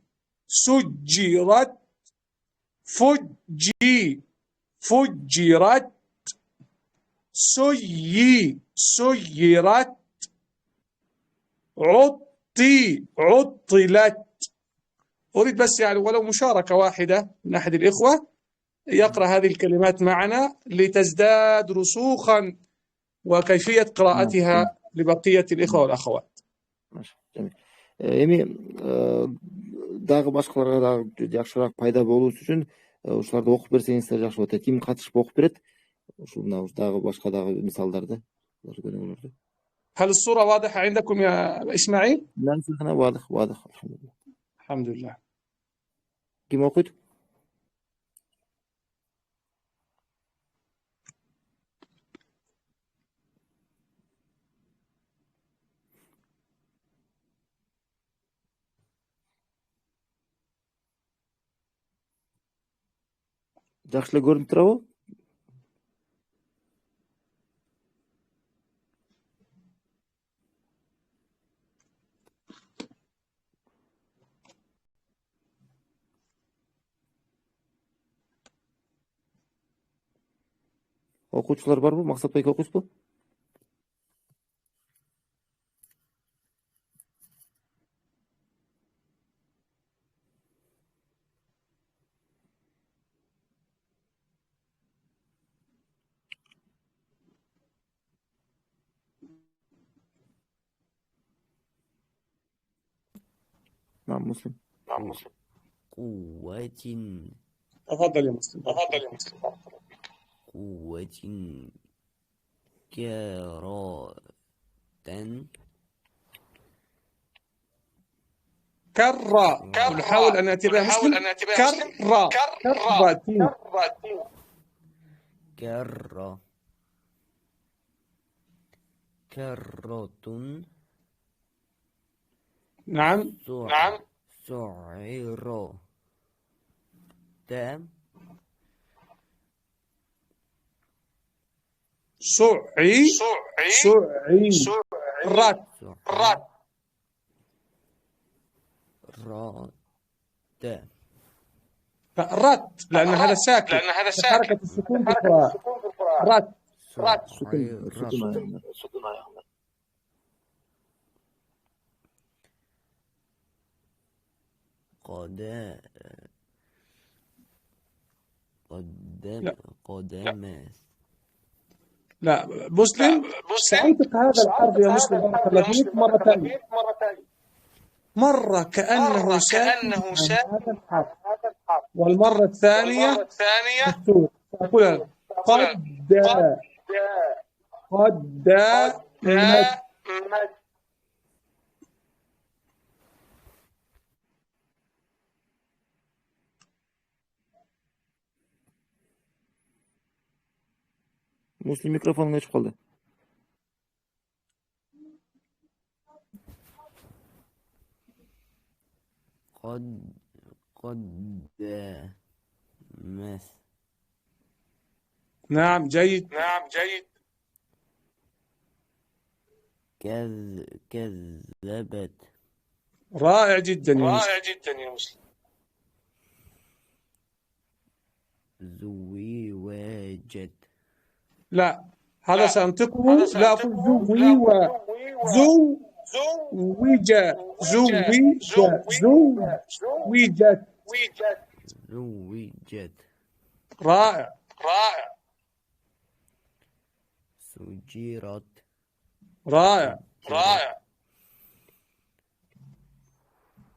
فجرت، سيرت، عطلت. أريد بس يعني ولو مشاركة واحدة من أحد الإخوة يقرأ هذه الكلمات معنا لتزداد رسوخا وكيفية قراءتها لبقية الإخوة والأخوات. Эми дагы башкаларга дагы жакшыраак пайда болуусу үчүн ушуларды окуп берсеңиздер жакшы болот. Ким катышып окуп берет? Ушул дагы башка дагы мисалдарды. هل الصورة واضحة عندكم يا إسماعيل؟ نعم شيخنا، واضح الحمد لله. الحمد لله. كيف قلت؟ Жақсы эле көрүнүп турабы? Окуучулар барбы? Максат байке окуйсузбу? نعم مسلم. قوة تفضل يا مسلم. قوة كرة كرة. نحاول أن نأتي بها مسلم. كرة. كرة كرة نعم. سعر تام رات. رات لأن هذا ساكن. حركة السكون في القراءة. رات. سكون. قدمت لا مسلم سأنطق هذا الحرف يا مسلم بارك الله فيك مرة ثانية. مرة كأنه ساكن عن هذا الحرف، والمرة الثانية مفتوح. أقولها قدمت. مسلم ميكروفون açık oldu. قدمت. نعم جيد. كذبت. رائع جدا يا مسلم. زوجت. لا هذا سأنطقه لا زوجت. رائع. سجرت. رائع.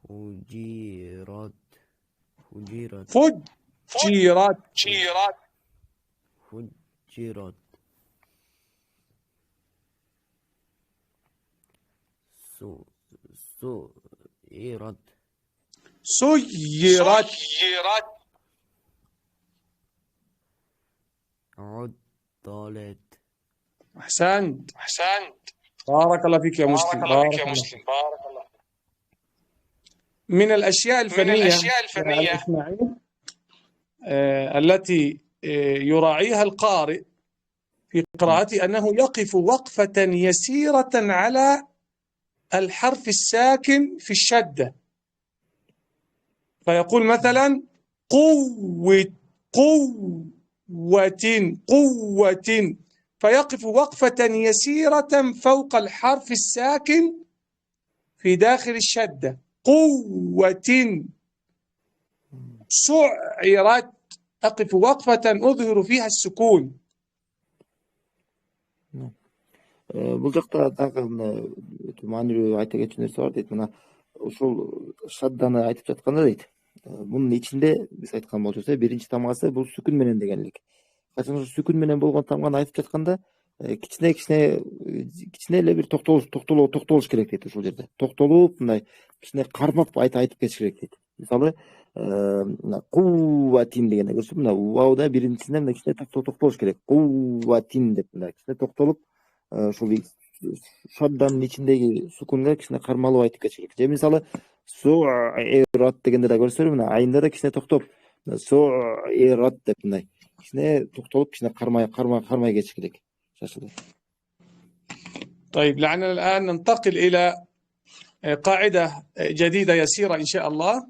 فجرت. سيرت. عطلت. أحسنت. بارك الله فيك يا مسلم. بارك الله. من الأشياء الفنية إسماعيل التي يراعيها القارئ في قراءته أنه يقف وقفة يسيرة على الحرف الساكن في الشدة، فيقول مثلا قوة، فيقف وقفة يسيرة فوق الحرف الساكن في داخل الشدة. قوة. سعرت أقف وقفة أظهر فيها السكون. Бұл жақта тағы маанилүү айта кетчү нерсе бар дейт. Мына ушул шадданы айтып жатканда дейт. Бунун ичинде биз айткан болчубуз, биринчи тамгасы бул сүкүн менен дегенлик. Качан ушу сүкүн менен болгон тамганы айтып жатканда кичине эле бир токтолуш керек дейт ушул жерде. Токтолуп, мындай кичине кармап айтып кетиш керек дейт. Мисалы, мына кувватин дегенде көрсөң, мына вауда биринчисинде мына кичине токтолуш керек. Кувватин деп мына кичине токтолуп, ушул шадданын ичиндеги сукунга кичине кармалып айтып кетиш керек. Же мисалы, суират дегенде да көрсөң, мына айында да кичине токтоп, суират деп мындай кичине токтолуп, кичине кармай кетиш керек. طيب لعلنا الآن ننتقل إلى قاعدة جديدة يسيرة إن شاء الله،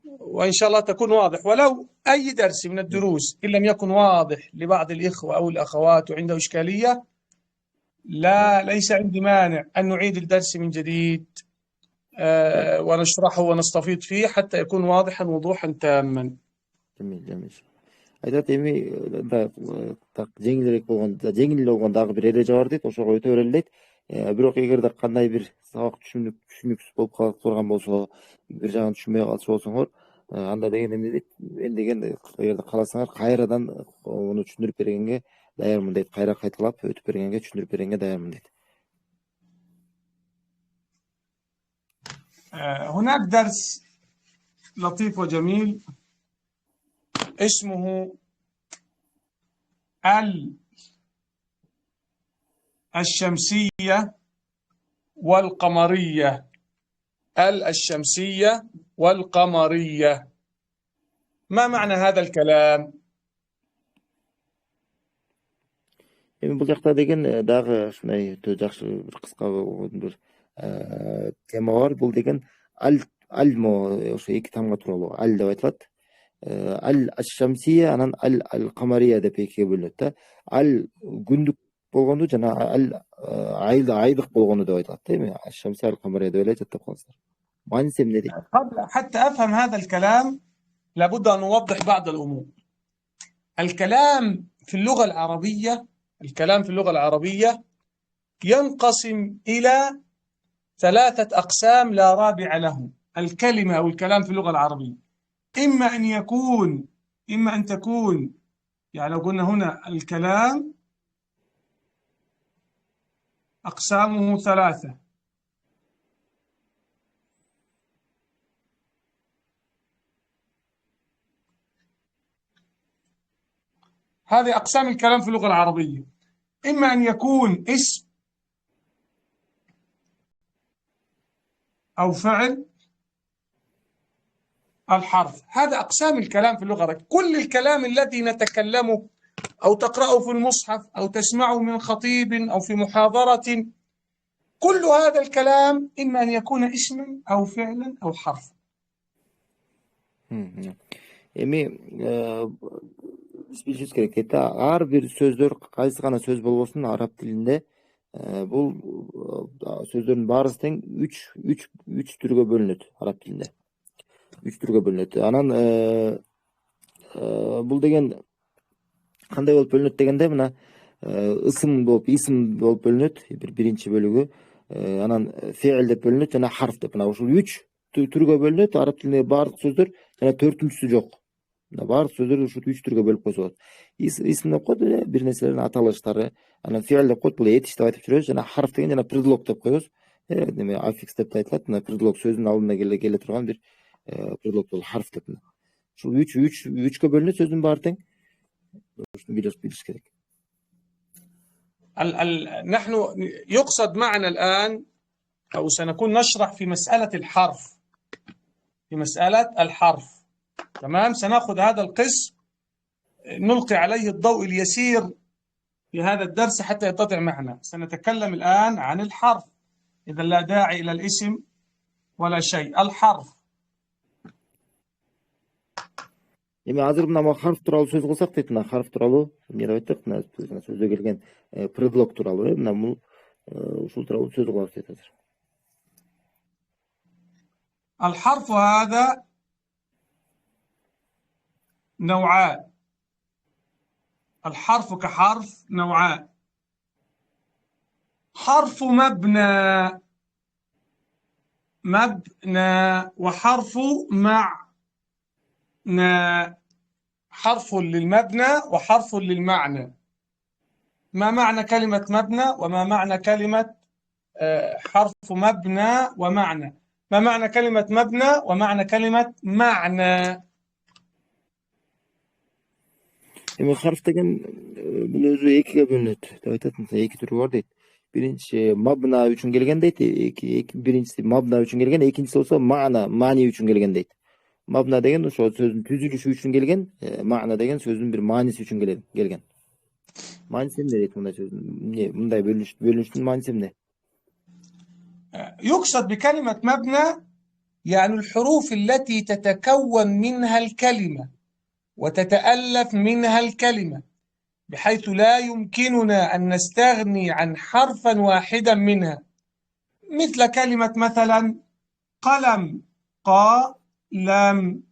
وإن شاء الله تكون واضح. ولو أي درس من الدروس إن لم يكن واضح لبعض الإخوة أو الأخوات وعنده إشكالية، ليس عندي مانع أن نعيد الدرس من جديد ونشرحه ونستفيض فيه حتى يكون واضحا وضوحا تاما. جميل. Айтат, эми так жеңил болгон дагы бир эреже бар дейт, ошого өтө берели дейт. Бирок эгерде кандай бир сабак түшүнүксүз болуп калып турган болсо, бир жагын түшүнбөй калчу болсоңор, анда деген эмне дейт? Мен деген эгерде кааласаңар кайрадан муну түшүндүрүп бергенге даярмын дейт. Кайра кайталап өтүп бергенге, түшүндүрүп бергенге даярмын дейт. هناك درس لطيف وجميل اسمه الشمسية والقمرية. الشمسية والقمرية، ما معنى هذا الكلام؟ Бул жакта деген дагы ушундай жакшы бир кыска бир тема бар. Бул деген мо ошо эки тамга тууралуу ал деп айтылат. Аш-Шамсия анан ал-Камария деп экиге бөлүнөт да. Ал күндүк болгонду жана ал айдык болгону деп айтылат да. Эми Аш-Шамсия ал-Камария деп эле жаттап калыңыздар. Мааниси эмне дейт? قبل حتى أفهم هذا الكلام لابد أن نوضح بعض الأمور. الكلام في اللغة العربية ينقسم إلى 3 أقسام لا رابع له. الكلمة أو الكلام في اللغة العربية إما أن تكون يعني لو قلنا هنا الكلام أقسامه 3. هذه أقسام الكلام في اللغة العربية، إما أن يكون اسم أو فعل الحرف. هذا أقسام الكلام في اللغة العربية. كل الكلام الذي نتكلمه أو تقرأه في المصحف أو تسمعه من خطيب أو في محاضرة، كل هذا الكلام إما أن يكون اسما أو فعلا أو حرفا. Эми билишибиз керек эти ар бир сөздөр кайсы гана сөз болбосун араб тилинде бул сөздөрдүн баарысы тең 3 түргө бөлүнөт араб тилинде. 3 түргө бөлүнөт. Анан бул деген кандай болуп бөлүнөт дегенде мына исм болуп бөлүнөт биринчи бөлүгү. Анан фе'л деп бөлүнөт жана харф деп. Мына ушул 3 түргө бөлүнөт. Араб тилиндеги баардык сөздөр жана 4-үнчүсү жок. Баардык сөздөр ушул 3 түргө бөлүп койсо болот. Исм деп коет бир нерселердин аталыштары, анан фе'л деп коет бул этиш деп айтып жүрөбүз, жана харф деген жана предлог деп коебуз. Неме аффикс деп айтылат. Мына предлог сөздүн алдына келе турган бир предлог бул харф деп. Ушул 3кө бөлүнөт сөздүн баары тең. Ушуну билиш керек. نحن يقصد معنا الآن أو سنكون نشرح في مسألة الحرف. تمام، سنأخذ هذا القسم نلقي عليه الضوء اليسير في هذا الدرس حتى يتضح معنا. سنتكلم الآن عن الحرف، إذا لا داعي إلى الاسم ولا شيء. الحرف. Эми азыр мына харф тууралуу сөз кылсак дейт, мына харф тууралуу эмне деп айттык? Мына сөздө келген предлог тууралуу, мына бул ушул тууралуу сөз кылабыз дейт азыр. الحرف هذا نوعان. الحرف كحرف نوعان: حرف مبنى وحرف معنى. حرف للمبنى وحرف للمعنى. ما معنى كلمة مبنى وما معنى كلمة حرف مبنى ومعنى؟ ما معنى كلمة مبنى ومعنى كلمة معنى؟ Эми харф деген бул өзү экиге бөлүнөт деп айтат. Эки түрү бар дейт. Биринчи мабна үчүн келген дейт. Биринчиси мабна үчүн келген, экинчиси болсо мани үчүн келген дейт. Мабна деген ошо сөздүн түзүлүшү үчүн келген, мана деген сөздүн бир мааниси үчүн келген. Мааниси эмне дейт мындай сөздүн? Эмне мындай бөлүнүштүн мааниси эмне? يقصد بكلمة مبنى يعني الحروف التي تتكون منها الكلمة وتتألف منها الكلمة، بحيث لا يمكننا أن نستغني عن حرفا واحدا منها. مثل كلمة مثلا قلم، قلم،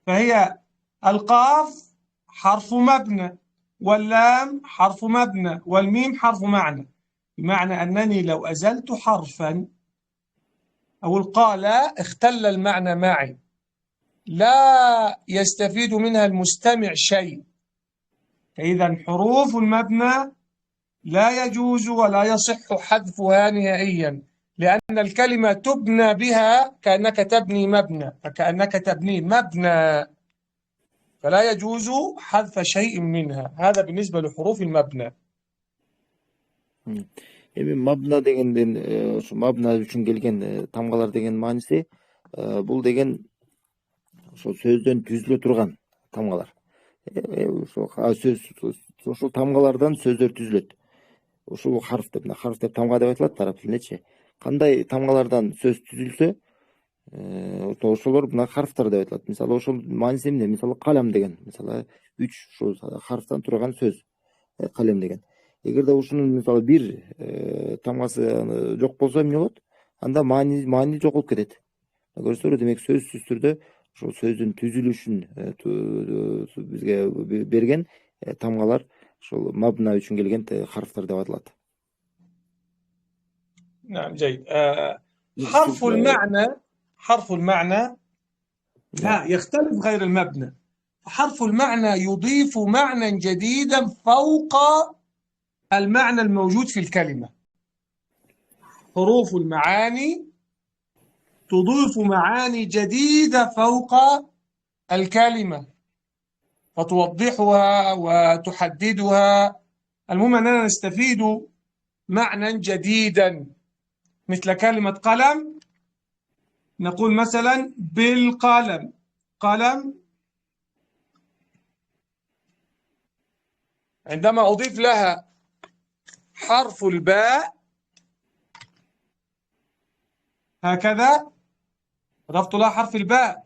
فهي القاف حرف مبنى، واللام حرف مبنى، والميم حرف معنى. بمعنى أنني لو أزلت حرفا أو قال اختل المعنى معي، لا يستفيد منها المستمع شيء. فإذا حروف المبنى لا يجوز ولا يصح حذفها نهائيا، لأن الكلمة تبنى بها كأنك تبني مبنى، فكأنك تبني مبنى، فلا يجوز حذف شيء منها. هذا بالنسبة لحروف المبنى. Эми мабна дегенден ошо мабна үчүн келген тамгалар деген мааниси бул деген ошо сөздөн түзүлө турган тамгалар. Ошол тамгалардан сөздөр түзүлөт. Ушул харф деп тамга деп айтылат араб тилиндечи. Кандай тамгалардан сөз түзүлсө, ошолор мына харфтар деп айтылат. Мисалы ошол мааниси эмне? Мисалы калам деген, мисалы 3 ушул харфтан турган сөз, калем деген. Эгерде ушунун мисалы бир тамгасы жок болсо эмне болот? Анда маани жоголуп кетет. Көрсөңөр, демек сөзсүз түрдө ошол сөздүн түзүлүшүн бизге берген тамгалар ошол мабна үчүн келген харфтар деп аталат. نعم جيد. حرف المعنى لا يختلف غير المبنى. حرف المعنى يضيف معنى جديدا فوق المعنى الموجود في الكلمة. حروف المعاني تضيف معاني جديدة فوق الكلمة فتوضحها وتحددها. المهم أننا نستفيد معنى جديدا، مثل كلمة قلم نقول مثلا بالقلم، قلم. عندما أضيف لها حرف الباء هكذا، أضفت لها حرف الباء.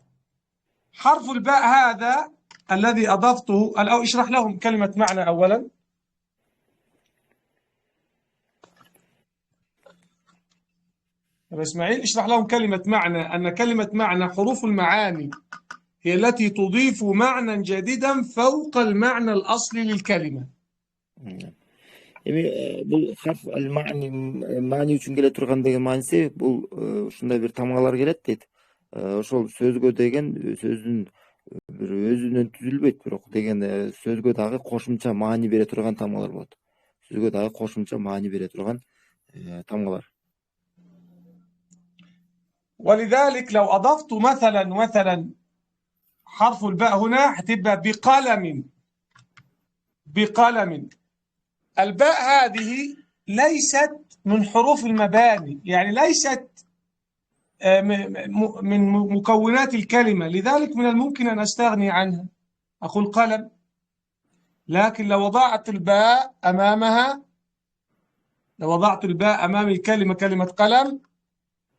حرف الباء هذا الذي أضفته، أو اشرح لهم كلمة معنى أولا. إسماعيل اشرح لهم كلمة معنى، أن كلمة معنى حروف المعاني هي التي تضيف معنى جديدا فوق المعنى الأصلي للكلمة. Эми бул харф маани үчүн келе турган деген мааниси бул ушундай бир тамгалар келет дейт. Ошол сөзгө деген сөздүн бир өзүнөн түзүлбөйт, бирок деген сөзгө дагы кошумча маани бере турган тамгалар болот. Сөзгө дагы кошумча маани бере турган тамгалар. ولذلك لو أضفت مثلا حرف الباء هنا هتبقى بقلم. الباء هذه ليست من حروف المباني، يعني ليست من مكونات الكلمة، لذلك من الممكن أن أستغني عنها، أقول قلم. لكن لو وضعت الباء أمامها، لو وضعت الباء أمام الكلمة كلمة قلم،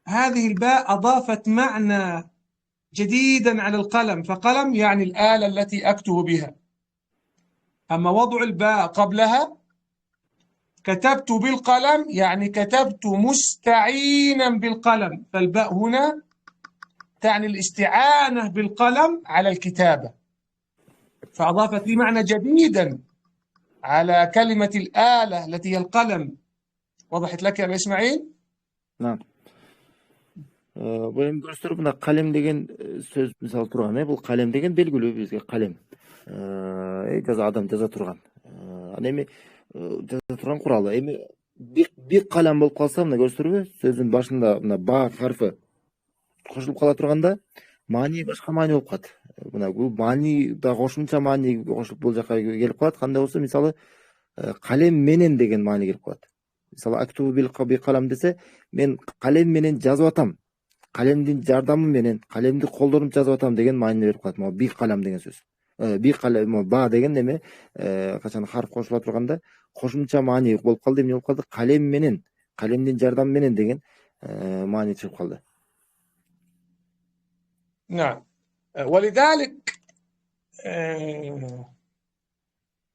هذه الباء أضافت معنى جديدا على القلم، فقلم يعني الآلة التي أكتب بها. أما وضع الباء قبلها، كتبت بالقلم يعني كتبت مستعينا بالقلم، فالباء هنا تعني الاستعانة بالقلم على الكتابة، فأضافت لي معنى جديدا على كلمة الآلة التي هي القلم. وضحت لك يا إسماعيل؟ نعم. Бул эми көрсөтөр мына калем деген сөз мисалы турган, бул калем деген белгилүү бизге калем. Адам жаза турган. Ана эми жаза турган куралы. Эми бир калем болуп калса, мына көрсөтөрбү? Сөздүн башында мына ба харфы кошулуп кала турганда, маани башка маани болуп калат. Мына бул маани да кошумча маани кошуп бул жака келип калат. Кандай болсо, мисалы калем менен деген маани келип калат. Мисалы актубу бил калам десе, мен калем менен жазып атам. Калемдин жардамы менен калемди колдонуп жазып атам деген маани берип калат. Могу бир калам деген сөз. Бир калем ба деген эме качан харф кошула турганда кошумча маани болуп калды. Эмне болуп калды? Калем менен, калемдин жардамы менен деген маани чыгып калды. نعم. ولذلك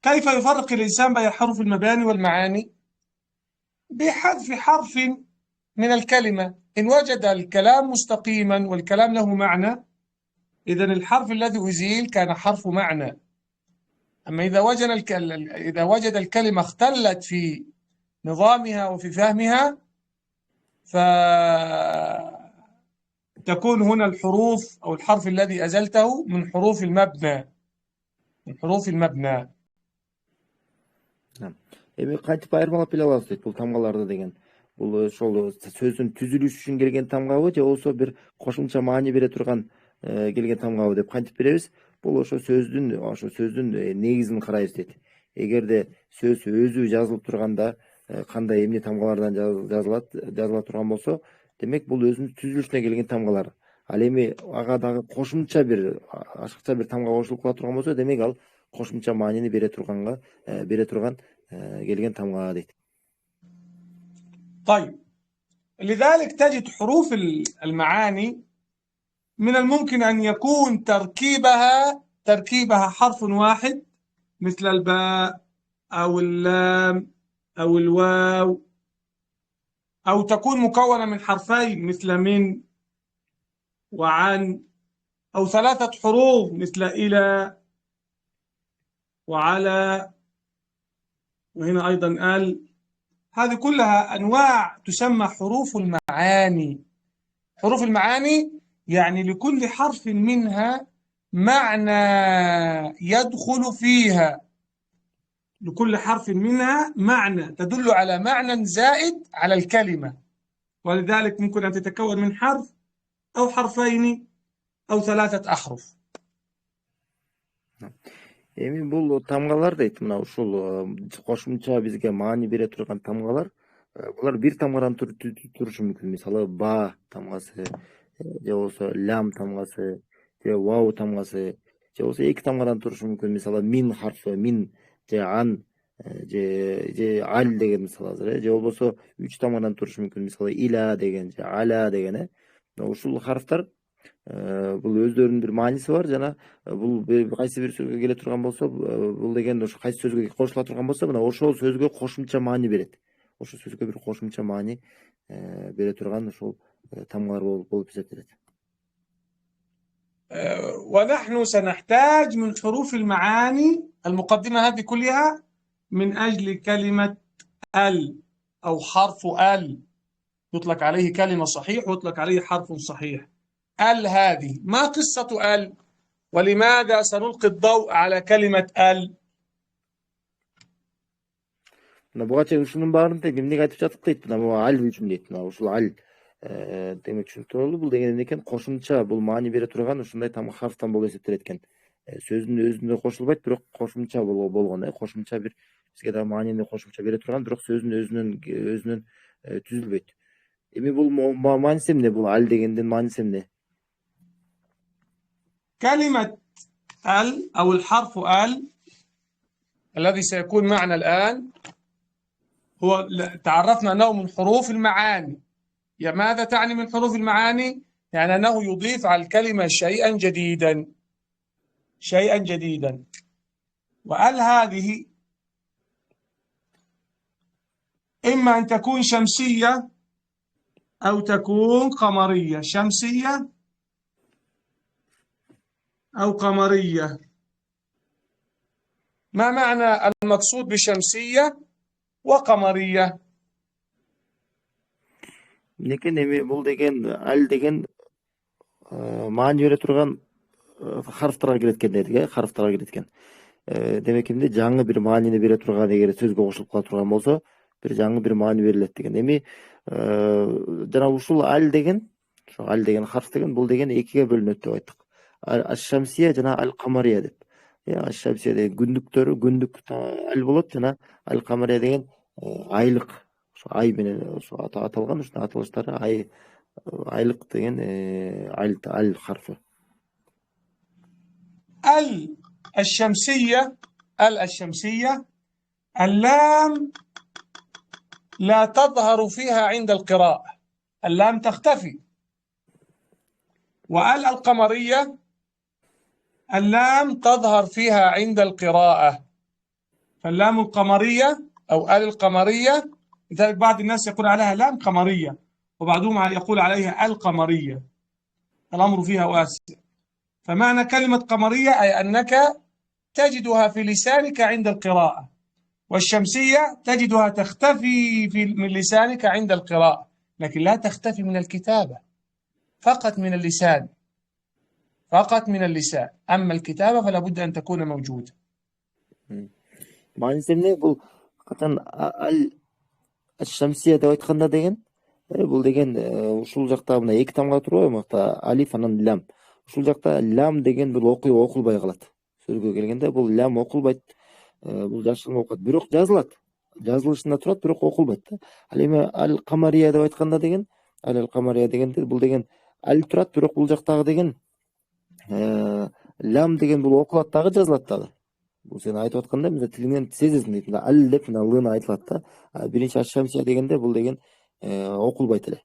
كيف يفرق الإنسان بين حروف المباني والمعاني؟ بحذف حرف من الكلمة. إن وجد الكلام مستقيما والكلام له معنى، إذن الحرف الذي أزيل كان حرف معنى. أما إذا وجد الكلمة اختلت في نظامها وفي فهمها، فتكون هنا الحروف أو الحرف الذي أزلته من حروف المبنى، من حروف المبنى. Эми кантип айырмалап биле алабыз дейт бул тамгаларды деген. Бул ошол сөздүн түзүлүшү үчүн келген тамгабы же болбосо бир кошумча маани бере турган келген тамгабы деп кантип билебиз? Бул ошо сөздүн негизин карайбыз дейт. Эгерде сөз өзү жазылып турганда кандай эмне тамгалардан жазыла турган болсо, демек бул өзүнүн түзүлүшүнө келген тамгалар. Ал эми ага дагы кошумча бир ашыкча бир тамга кошулуп кала турган болсо, демек ал кошумча маанини бере турган келген тамга дейт. طيب، لذلك تجد حروف المعاني من الممكن أن يكون تركيبها حرف واحد مثل الباء أو اللام أو الواو، أو تكون مكونة من حرفين مثل من وعن، أو 3 حروف مثل إلى وعلى، وهنا أيضا ال. هذه كلها أنواع تسمى حروف المعاني. حروف المعاني يعني لكل حرف منها معنى يدخل فيها، لكل حرف منها معنى تدل على معنى زائد على الكلمة، ولذلك ممكن أن تتكون من حرف أو حرفين أو 3 أحرف. Эми бул тамгалар дейт, мына ушул кошумча бизге маани бере турган тамгалар, булар бир тамгадан турушу мүмкүн. Мисалы ба тамгасы, же болбосо лям тамгасы, же вау тамгасы, же болбосо 2 тамгадан турушу мүмкүн. Мисалы мин харфы, мин же ан, же аль деген мисалы азыр, же болбосо 3 тамгадан турушу мүмкүн. Мисалы иля деген, же аля деген. Ушул харфтар бул өздөрүнүн бир мааниси бар, жана бул кайсы бир сөзгө келе турган болсо, бул деген ошо кайсы сөзгө кошула турган болсо, мына ошол сөзгө кошумча маани берет. Ошол сөзгө бир кошумча маани бере турган ошол тамгалар болуп эсептелет. ونحن سنحتاج من حروف المعاني المقدمة هذه كلها من أجل كلمة ال أو حرف ال، يطلق عليه كلمة صحيح ويطلق عليه حرف صحيح. ال هذه ما قصة ال؟ ولماذا سنلقي الضوء على كلمة ال؟ Буга чейин ушунун баарын эмнеге айтып жатык дейт, мына аль үчүн дейт. Мына ушул аль демек түшүнүктүү болду. Бул деген эмне экен? Кошумча, бул маани бере турган ушундай харфтан болуп эсептелет экен. Сөздүн өзүндө кошулбайт, бирок кошумча болгон, кошумча бир бизге да маанини кошумча бере турган, бирок сөздүн өзүнөн түзүлбөйт. Эми бул мааниси эмне? Бул аль дегендин мааниси эмне? كلمة ال أو الحرف ال الذي سيكون معنا الآن هو تعرفنا أنه من حروف المعاني. ماذا تعني من حروف المعاني؟ يعني أنه يضيف على الكلمة شيئا جديدا، شيئا جديدا. وال هذه إما أن تكون شمسية أو تكون قمرية، شمسية أو قمرية. ما معنى المقصود بشمسية وقمرية؟ Lekin эми бул деген аль деген маани бере турган харфтарга кирет экен дедик, харфтарга кирет экен. Демек эмне жаңы бир маанини бере турган, эгер сөзгө кошулуп кала турган болсо, бир жаңы бир маани берилет деген. Эми жана ушул аль деген харф деген бул деген экиге бөлүнөт деп айттык. Аш-шамсия жана аль-камария деп. Аш-шамсия деген күндүк аль болот, жана аль-камария деген айлык. Ошо ай менен ошо аталган, ушунун аталыштары айлык деген аль харфы. الشمسية اللام لا تظهر فيها عند القراءة، اللام تختفي. وال القمرية اللام تظهر فيها عند القراءة. فاللام القمرية أو ال القمرية، لذلك بعض الناس يقول عليها لام قمرية وبعضهم يقول عليها القمرية، الأمر فيها واسع. فمعنى كلمة قمرية أي أنك تجدها في لسانك عند القراءة، والشمسية تجدها تختفي من لسانك عند القراءة، لكن لا تختفي من الكتابة، فقط من اللسان، فقط من اللسان. أما الكتابة فلا بد أن تكون موجودة. мааниси эмне бул качан Шамсия деп айтканда деген бул деген ушул жакта мына эки тамга турбайбы, мына алиф анан лям. Ушул жакта лям деген бул окулбай калат. Сөзгө келгенде бул лям окулбайт, бул жашыгын окуат. Бирок жазылат. Жазылышында турат, бирок окулбайт да. Ал эми ал камария деп айтканда деген, ал камария дегенде бул деген ал турат, бирок бул жактагы деген лям деген бул окулат дагы, жазылат дагы. Бул сен айтып атканда мына тилиңден сезесиң дейт. Мына ал деп мына лыны айтылат да. Биринчи Аш-Шамсия дегенде бул деген окулбайт эле.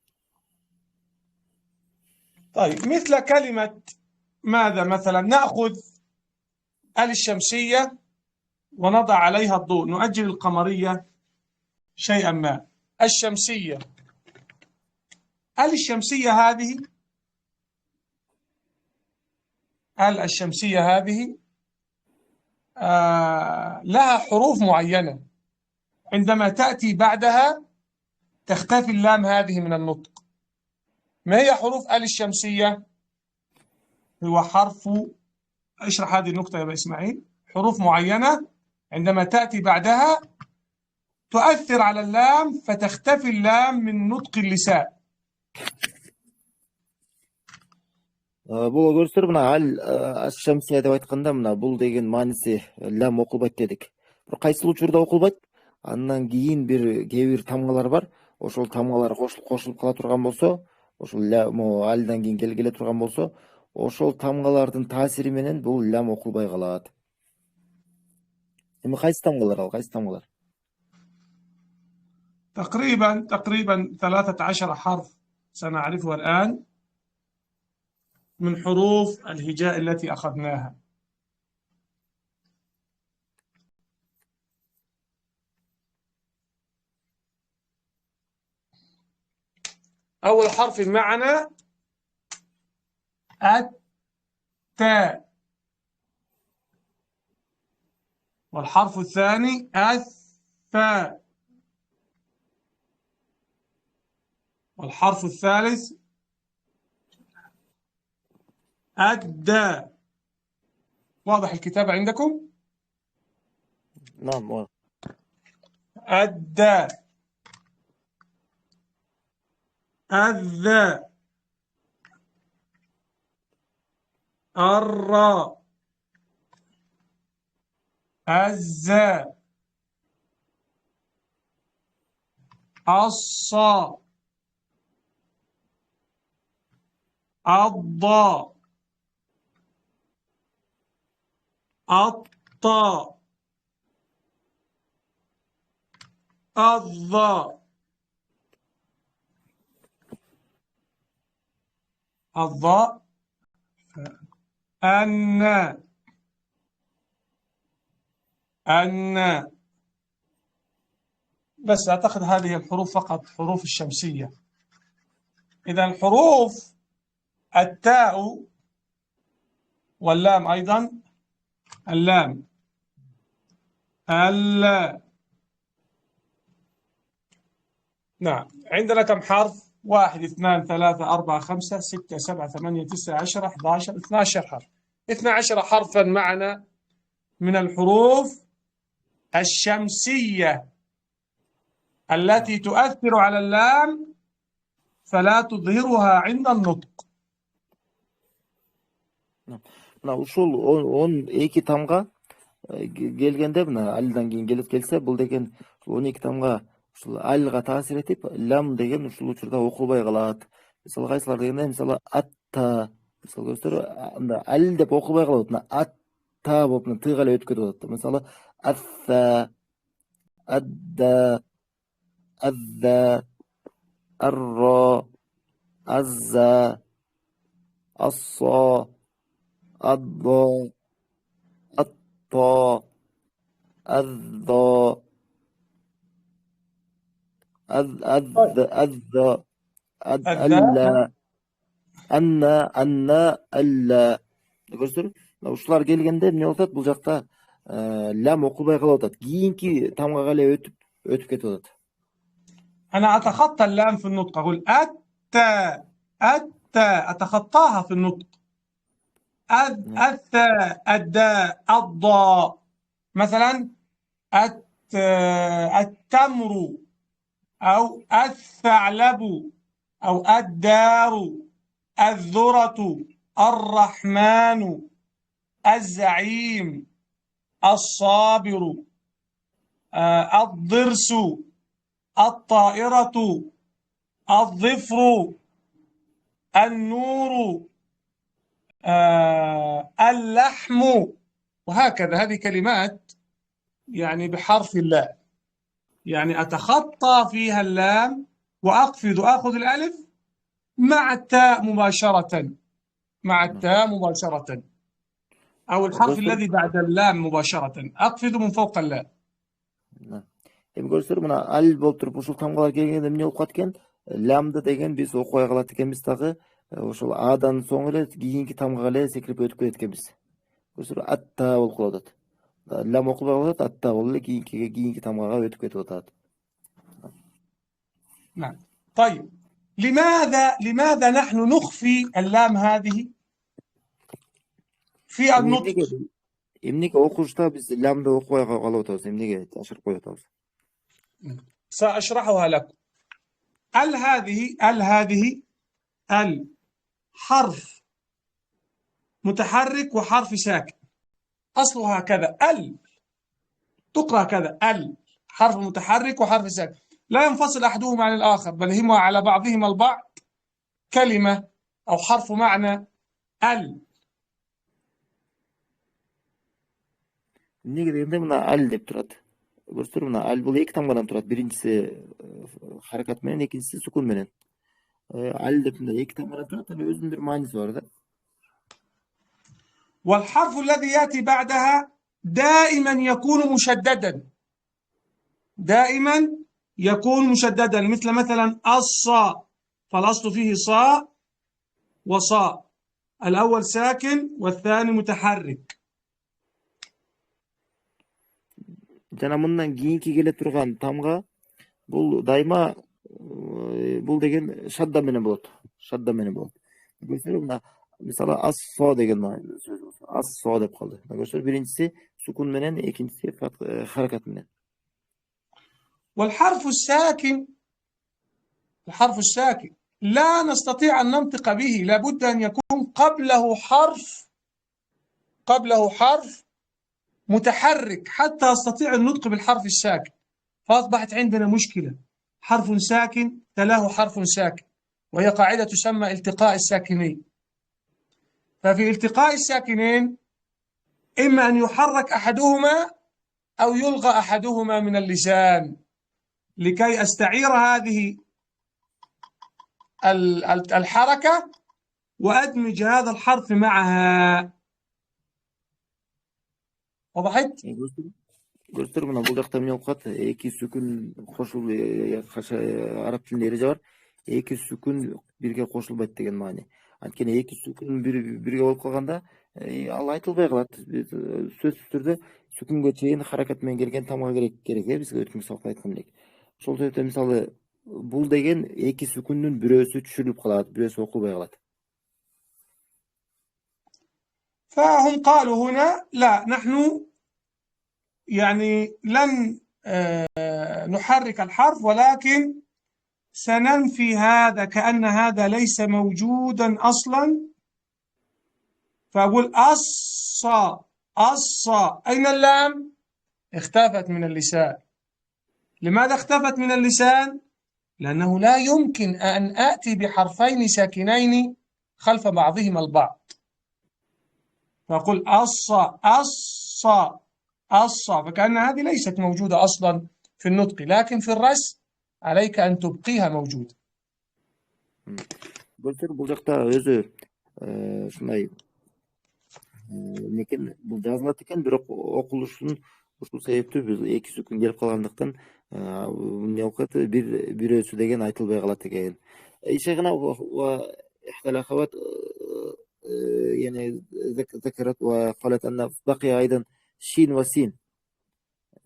طيب مثل كلمة ماذا مثلا؟ نأخذ الشمسية ونضع عليها الضوء، نؤجل القمرية شيئا ما. الشمسية، الشمسية هذه، الشمسية هذه لها حروف معينة، عندما تأتي بعدها تختفي اللام هذه من النطق. ما هي حروف الشمسية؟ هو حرف، اشرح هذه النقطة يا أبا إسماعيل. حروف معينة عندما تأتي بعدها تؤثر على اللام فتختفي اللام من نطق اللسان. Бул көрсөтөр мына ал Аш-Шамсия деп айтканда мына бул деген мааниси лям окулбайт дедик. Бирок кайсыл учурда окулбайт? Андан кийин кээ бир тамгалар бар. Ошол тамгалар кошулуп кала турган болсо, ошол лям алдан кийин келе турган болсо, ошол тамгалардын таасири менен бул лям окулбай калат. Эми кайсы тамгалар ал? Кайсы тамгалар? تقريبا 13 حرف سنعرفها الآن من حروف الهجاء التي أخذناها. أول حرف معنا التاء، والحرف الثاني الثاء، والحرف الثالث الداء. واضح الكتابة عندكم؟ نعم. الداء، الذاء، الراء، الزاء، الصاء، الضاء، الطاء، الظاء، الضاء، الناء، الناء. بس أعتقد هذه الحروف فقط حروف الشمسية. إذا الحروف التاء واللام أيضا، اللام، اللا. نعم، عندنا كم حرف؟ 1 2 3 4 5 6 7 8 9 10 11 12 حرف. 12 حرفا معنا من الحروف الشمسية التي تؤثر على اللام فلا تظهرها عند النطق. Мына ушул 12 тамга келгенде, мына алдан кийин келсе, бул деген 12 тамга ушул алга таасир этип, лям деген ушул учурда окулбай калат. Мисалы кайсылар дегенде, мисалы атта, мисалы көрсөтөр, мында ал деп окулбай калат, мына атта болуп мына тыга эле өтүп кетип атат. Мисалы атта, адда, азза, арра, азза, асса, الضاء، الطاء، الضاء، الذا، اللا، النا، اللا. Көрсөтөр, ушулар келгенде эмне болот? Бул жакта лам окулбай калып атат. Кийинки тамгага эле өтүп кетип атат. أنا أتخطى اللام في النطق، أقول التاء التاء أتخطاها في النطق. الثاء الداء الضاء، مثلا التمر أو الثعلب أو الدار، الذرة، الرحمن، الزعيم، الصابر، الضرس، الطائرة، الظفر، النور، اللحم، وهكذا. هذه كلمات يعني بحرف اللام، يعني أتخطى فيها اللام وأقفز، أخذ الألف مع التاء مباشرة، مع التاء مباشرة، أو الحرف الذي بعد اللام مباشرة أقفز من فوق اللام. Көрсөр мына ал болуп туруп ушул тамгалар келгенде эмне болуп калат экен? Лямды деген биз окубай калат экенбиз дагы. Ошол адан соң эле кийинки тамгага эле секирип өтүп кетет экенбиз. Көрсөр атта болуп калып атат. Лям окулбай калат, атта болуп эле кийинки тамгага өтүп кетип атат. نعم. طيب، لماذا نحن نخفي اللام هذه في النطق؟ Эмнеге окушта биз лямды окубай калып атабыз? Эмнеге жашырып коюп атабыз? سأشرحها لكم. هذه الحرف متحرك وحرف ساكن، أصلها كذا، تقرأ كذا، حرف متحرك وحرف ساكن، لا ينفصل أحدهما عن الآخر، بل هما على بعضهما البعض كلمة أو حرف معنى. Эмнеге дегенде мына ал деп турат. Көрсөтөр мына ал бул эки тамгадан турат. Биринчиси харакат менен, экинчиси сукун менен. Ал деп мына эки тамгадан турат, анын өзүнүн бир мааниси бар да. والحرف الذي يأتي بعدها دائما يكون مشددا، دائما يكون مشددا، مثلا الصاء، فالأصل فيه صاء وصاء، الأول ساكن والثاني متحرك. Жана мындан кийинки келе турган тамга бул дайыма бул деген шадда менен болот. Шадда менен болот. Көрсөтөр мына мисалы ассо деген сөз болсо, ассо деп калды. Көрсөтөр биринчиси сукун менен, экинчиси харакат менен. والحرف الساكن لا نستطيع أن ننطق به، لابد أن يكون قبله حرف متحرك حتى أستطيع النطق بالحرف الساكن. فأصبحت عندنا مشكلة، حرف ساكن تلاه حرف ساكن، وهي قاعدة تسمى التقاء الساكنين. ففي التقاء الساكنين إما أن يحرك أحدهما أو يلغى أحدهما من اللسان، لكي أستعير هذه الحركة وأدمج هذا الحرف معها. وضحت؟ Көрсөтөр мына бул жакта эмне болуп калат? Эки сүкүн кошулуп, араб тилинде эреже бар. Эки сүкүн бирге кошулбайт деген маани. Анткени эки сүкүн бирге болуп калганда ал айтылбай калат. Сөзсүз түрдө сүкүнгө чейин харакат менен келген тамга керек бизге өткөн сабакта айткан элек. Ошол себептен мисалы бул деген эки сүкүндүн бирөөсү түшүрүлүп калат, бирөөсү окулбай калат. فهم قالوا هنا لا، نحن يعني لن نحرك الحرف، ولكن سننفي هذا كأن هذا ليس موجودا أصلا. فأقول الصا، أين اللام؟ اختفت من اللسان. لماذا اختفت من اللسان؟ لأنه لا يمكن أن آتي بحرفين ساكنين خلف بعضهما البعض. فأقول الصا، فكأن هذه ليست موجودة أصلا في النطق، لكن في الرسم عليك أن تبقيها موجودة. Көрсөтөр бул жакта өзү ушундай некен бул жазылат экен, бирок окулушун ушул себептүү биз эки сүкүн келип калгандыктан эмне болуп калат, бирөөсү деген айтылбай калат экен. شيخنا وإحدى الأخوات يعني ذكرت وقالت أن بقي أيضا الشين والسين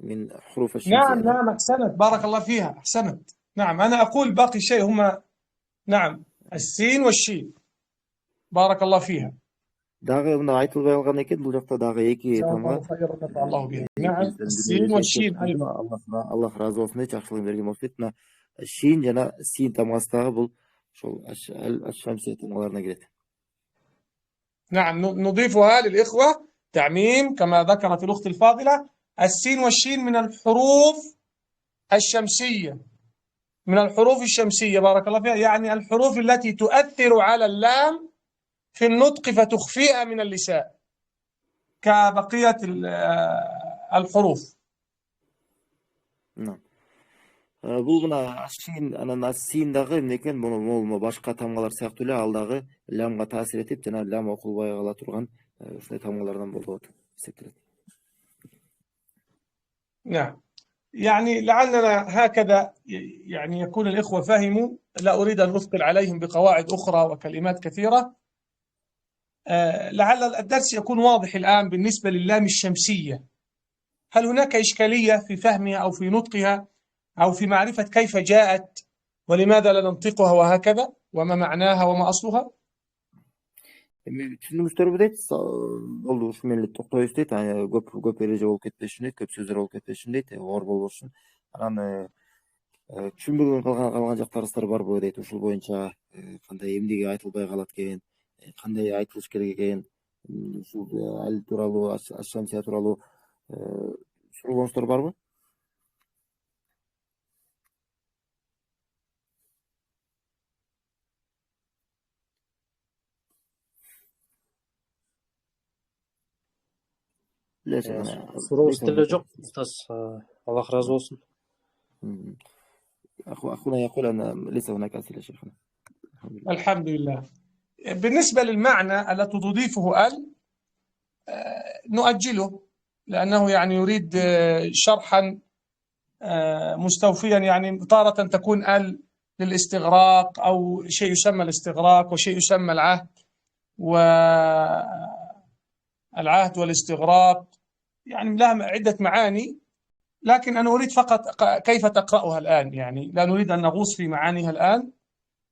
من حروف الشمسية. نعم نعم، أحسنت، بارك الله فيها، أحسنت. نعم، أنا أقول باقي شيء هما نعم السين والشين، بارك الله فيها. Дагы мына айтылбай калган экен, бул жакта дагы эки جزاك тамга الله خيرا، نفع الله بها. эки نعم бизден السين дүнүйгө والشين келип أيضا. Аллах ыраазы болсун дейт, жакшылыгын берген болсун дейт. Мына шин жана син тамгасы дагы бул ошол аш-шамсия тамгаларына кирет. نعم نضيفها للإخوة تعميم كما ذكرت الأخت الفاضلة. السين والشين من الحروف الشمسية، من الحروف الشمسية، بارك الله فيها، يعني الحروف التي تؤثر على اللام في النطق فتخفيها من اللسان كبقية الحروف. نعم. Бул мына шин анан син дагы эмне экен, могу башка тамгалар сыяктуу эле ал дагы лямга таасир этип, жана лям окулбай кала турган ушундай тамгалардан болуп эсептелет. نعم، يعني لعلنا هكذا يعني يكون الإخوة فهموا. لا أريد أن أثقل عليهم بقواعد أخرى وكلمات كثيرة. لعل الدرس يكون واضح الآن بالنسبة للام الشمسية. هل هناك إشكالية في فهمها أو في نطقها أو في معرفة كيف جاءت ولماذا لا ننطقها وهكذا وما معناها وما أصلها؟ Түшүнүңүздөр дейт, болду ушу менен токтойбуз дейт. Көп эреже болуп кетпешин дейт, көп сөздөр болуп кетпешин дейт, оор болбошун. Анан түшүнбөгөн калган жактарыңыздар барбы дейт, ушул боюнча кандай эмнеге айтылбай калат экен, кандай айтылыш керек экен, ушул ал тууралуу, аш-шамсия тууралуу сурооңуздар барбы? Сурооңуз деле жок, устаз. Аллах ыраазы болсун. أخونا يقول أن ليس هناك أسئلة شيخنا. الحمد لله. بالنسبة للمعنى التي تضيفه نؤجله لأنه يعني يريد شرحا مستوفيا. يعني تارة تكون للاستغراق أو شيء يسمى الاستغراق وشيء يسمى العهد والاستغراق، يعني لها عدة معاني، لكن أنا أريد فقط كيف تقرأها الآن. يعني لا نريد أن نغوص في معانيها الآن،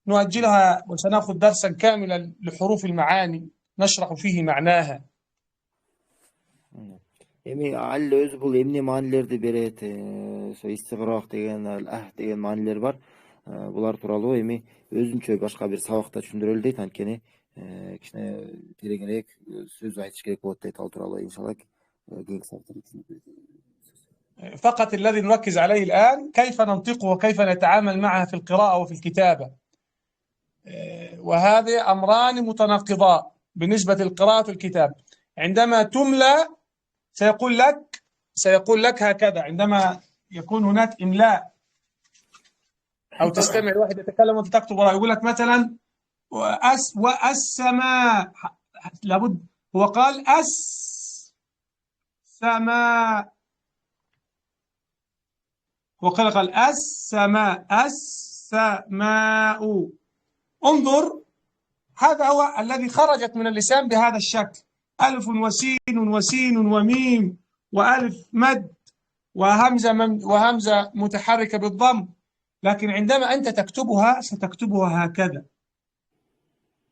نؤجلها وسنأخذ درسا كاملا لحروف المعاني نشرح فيه معناها. Эми ал өзү бул эмне маанилерди берет, истиграк деген, ал деген маанилер бар. Булар тууралуу эми өзүнчө башка бир сабакта түшүндүрөлү дейт, анткени кичине тереңирээк сөз айтыш керек болот дейт ал тууралуу. Иншалла кийинки сабакта түшүнүп. فقط الذي نركز عليه الآن كيف ننطقه وكيف نتعامل معها في القراءة وفي الكتابة، وهذه أمران متناقضان بالنسبة للقراءة والكتابة. عندما تملى سيقول لك هكذا، عندما يكون هناك إملاء أو تستمع واحد يتكلم وأنت تكتب وراه، يقول لك مثلا والسماء، لابد هو قال السماء، قال السماء، السماء. انظر، هذا هو الذي خرجت من اللسان بهذا الشكل، ألف وسين وسين وميم وألف مد وهمزة متحركة بالضم. لكن عندما أنت تكتبها ستكتبها هكذا.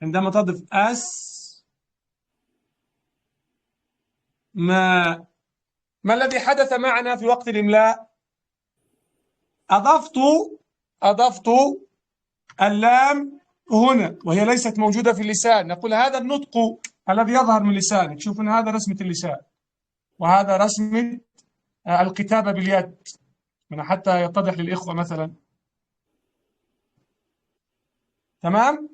عندما تضف ما الذي حدث معنا في وقت الإملاء؟ أضفت اللام هنا وهي ليست موجودة في اللسان. نقول هذا النطق الذي يظهر من لسانك. شوف هذا رسمة اللسان وهذا رسمة الكتابة باليد، حتى يتضح للإخوة مثلا، تمام،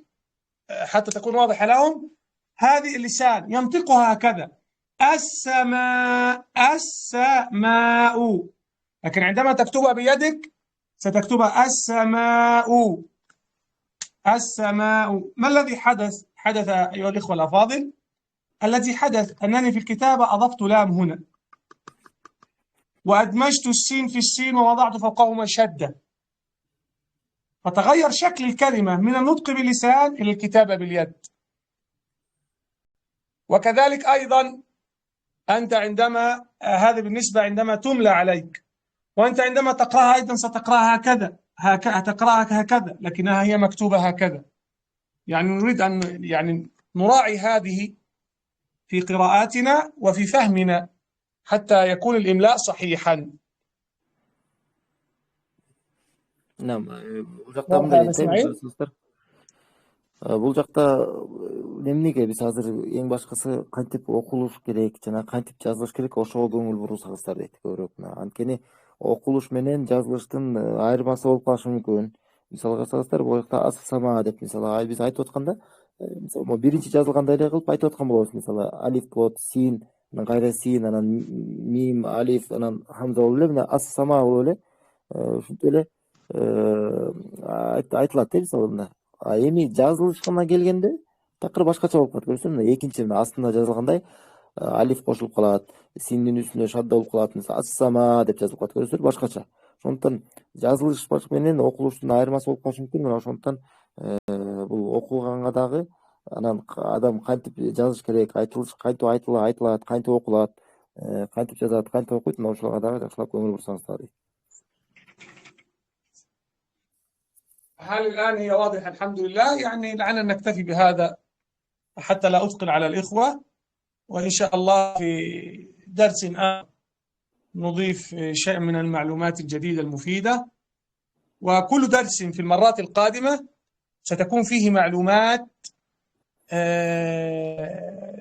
حتى تكون واضحة لهم. هذه اللسان ينطقها هكذا، السماء، السماء. لكن عندما تكتبها بيدك ستكتبها السماء، السماء. ما الذي حدث أيها الإخوة الأفاضل؟ الذي حدث أنني في الكتابة أضفت لام هنا وأدمجت السين في السين ووضعت فوقهما شدة، فتغير شكل الكلمة من النطق باللسان إلى الكتابة باليد. وكذلك أيضا أنت عندما هذا بالنسبة عندما تملى عليك، وأنت عندما تقرأها أيضا ستقرأها هكذا، تقرأها هكذا، لكنها هي مكتوبة هكذا. يعني نريد أن يعني نراعي هذه في قراءاتنا وفي فهمنا حتى يكون الإملاء صحيحا. نعم. бул жакта мындай واضح айтайын إسماعيل؟ достор. Бул жакта эмнеге биз азыр эң башкысы кантип окулуш керек жана кантип жазылыш керек ошого көңүл бурсаңыздар дейт көбүрөөк. Анткени окулуш менен жазылыштын айырмасы болуп калышы мүмкүн. Мисалга алсаңыздар, бул жакта асл сама деп мисалы биз айтып атканда, мисалы биринчи жазылгандай эле кылып айтып аткан болобуз. Мисалы алиф болот, син, анан кайра син, анан мим, алиф, анан хамза болуп эле, мына асл сама болуп эле ушинтип эле айтылат да мисалы мына. Эми жазылышына келгенде такыр башкача болуп калат. Көрсөң, мына экинчи мына астында жазылгандай алиф кошулуп калат, синдин үстүнө шадда болуп калат, мисалы ассама деп жазылып калат. Көрсөңөр башкача. Ошондуктан жазылыш менен окулуштун айырмасы болуп калышы мүмкүн. Мына ошондуктан бул окуганга дагы анан адам кантип жазыш керек, айтылыш кантип айтылат, кантип окулат, кантип жазат, кантип окуйт, мына ошолорго дагы жакшылап көңүл бурсаңыздар дейт. هل الآن هي واضحة؟ الحمد لله. يعني لعلنا نكتفي بهذا حتى لا أثقل على الإخوة، وإن شاء الله في درس آخر نضيف شيء من المعلومات الجديدة المفيدة. وكل درس في المرات القادمة ستكون فيه معلومات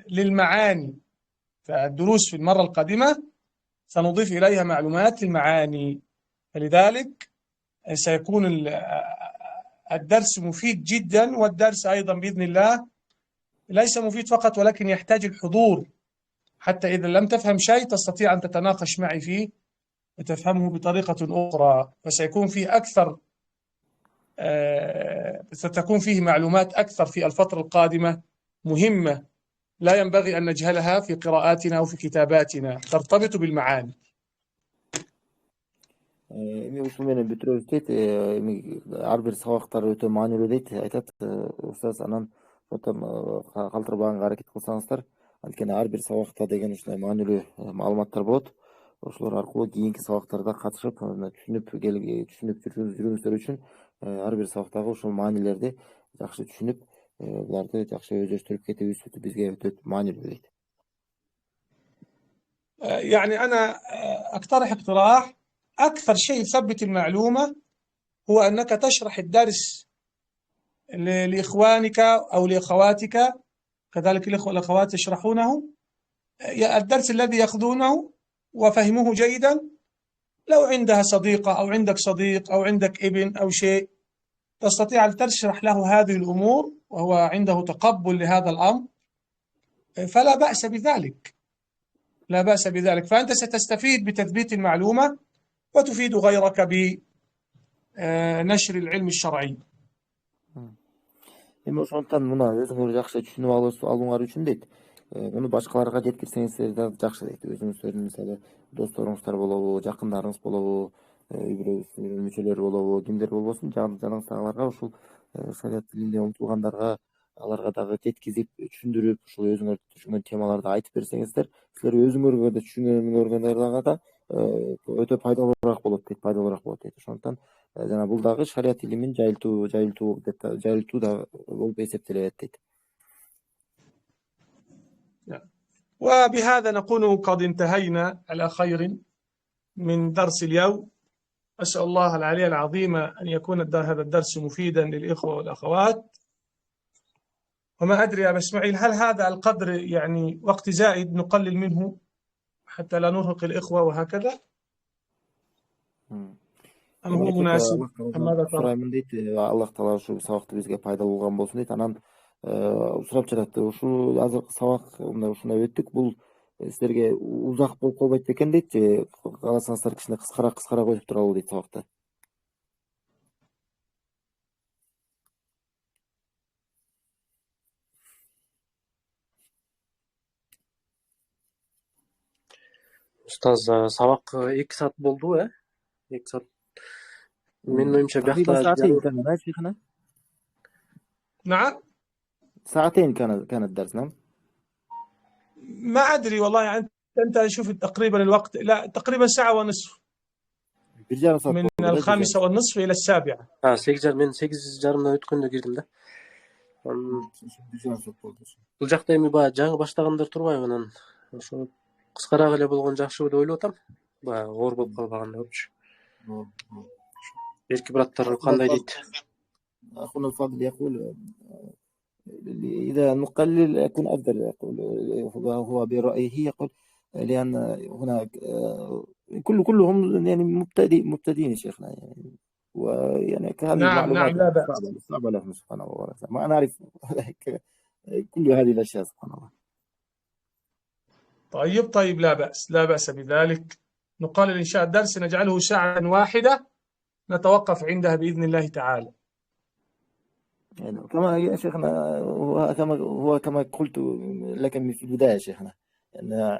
للمعاني. فالدروس في المرة القادمة سنضيف إليها معلومات للمعاني، فلذلك سيكون الدرس مفيد جدا. والدرس أيضا بإذن الله ليس مفيد فقط، ولكن يحتاج الحضور، حتى إذا لم تفهم شيء تستطيع أن تتناقش معي فيه وتفهمه بطريقة أخرى. فسيكون فيه ستكون فيه معلومات أكثر في الفترة القادمة مهمة لا ينبغي أن نجهلها في قراءاتنا أو في كتاباتنا، ترتبط بالمعاني. Эми ушул менен бүтүрөбүз дейт. Эми ар бир сабактар өтө маанилүү дейт. Айтат устаз, анан ошондон калтырбаганга аракет кылсаңыздар, анткени ар бир сабакта деген ушундай маанилүү маалыматтар болот. Ошолор аркылуу кийинки сабактарда катышып, түшүнүп жүрүүңүздөр үчүн ар бир сабактагы ушул маанилерди жакшы түшүнүп, буларды жакшы өздөштүрүп кетүүбүз бизге өтө маанилүү дейт. يعني أنا أقترح اقتراح: أكثر شيء يثبت المعلومة هو أنك تشرح الدرس لإخوانك أو لأخواتك، كذلك الإخوة والأخوات يشرحونه الدرس الذي يأخذونه وفهموه جيدا. لو عندها صديقة أو عندك صديق أو عندك ابن أو شيء، تستطيع أن تشرح له هذه الأمور وهو عنده تقبل لهذا الأمر، فلا بأس بذلك، لا بأس بذلك. فأنت ستستفيد بتثبيت المعلومة وتفيد غيرك بنشر العلم الشرعي. Эми ошондуктан муну өзүңөр жакшы түшүнүп алууңар үчүн дейт, муну башкаларга жеткирсеңиздер да жакшы дейт. Өзүңүздөрдүн мисалы досторуңуздар болобу, жакындарыңыз болобу, үй бүлөңүздүн мүчөлөрү болобу, кимдер болбосун, жаныңыздагыларга ушул шарият тилинде умтулгандарга аларга дагы жеткизип, түшүндүрүп, ушул өзүңөр түшүнгөн темаларды айтып берсеңиздер, силер өзүңөргө да түшүнгөнгөргөндөргө да өтө пайдалуураак болот дейт. Ошондуктан жана бул дагы шарият илимин жайылтуу да болуп эсептелет дейт. وبهذا نكون قد انتهينا على خير من درس اليوم. أسأل الله العلي العظيم أن يكون هذا الدرس مفيدا للإخوة والأخوات. وما أدري يا إسماعيل، هل هذا القدر يعني وقت زائد نقلل منه حتى لا نرهق الإخوة وهكذا، أم هو مناسب؟ Сураймын дейт, Аллах Таала ушул сабакты бизге пайдалуу болгон болсун дейт. Анан сурап жатат, ушул азыркы сабак ушундай өттүк, бул силерге узак болуп калбайт экен дейт, же кааласаңыздар кичине кыскараак өтүп туралыбы дейт сабакты. Устаз, сабак 2 саат болду, 2 саат. Менин оюмча биякта نعم ساعتين كان الدرس. نعم ما أدري والله، يعني أنت شوف تقريبا الوقت، لا تقريبا ساعة ونصف، Bir жарым saat من болду да, bir жарым. 5:30 إلى 7:00. 8 мен 8:30 өткөндө кирдим да. Анан Bir жарым saat болду. бул жакта эми баягы жаңы баштагандар турбайбы, анан ошо кыскараак эле болгон жакшыбы деп ойлоп атам. Баягы оор болуп калбагандай болчу. Берки браттар кандай дейт? أخونا الفاضل يقول إذا نقلل يكون أفضل، يقول هو برأيه يقول لأن هناك كلهم يعني مبتدئين يا شيخنا، يعني ويعني هذه نعم المعلومات لا بأس. صعبة لهم سبحان الله، ما نعرف كل هذه الأشياء سبحان الله. طيب لا بأس بذلك. نقلل إن شاء الدرس نجعله ساعة واحدة نتوقف عندها بإذن الله تعالى. يعني كما يا شيخنا كما قلت لك في البداية شيخنا، أن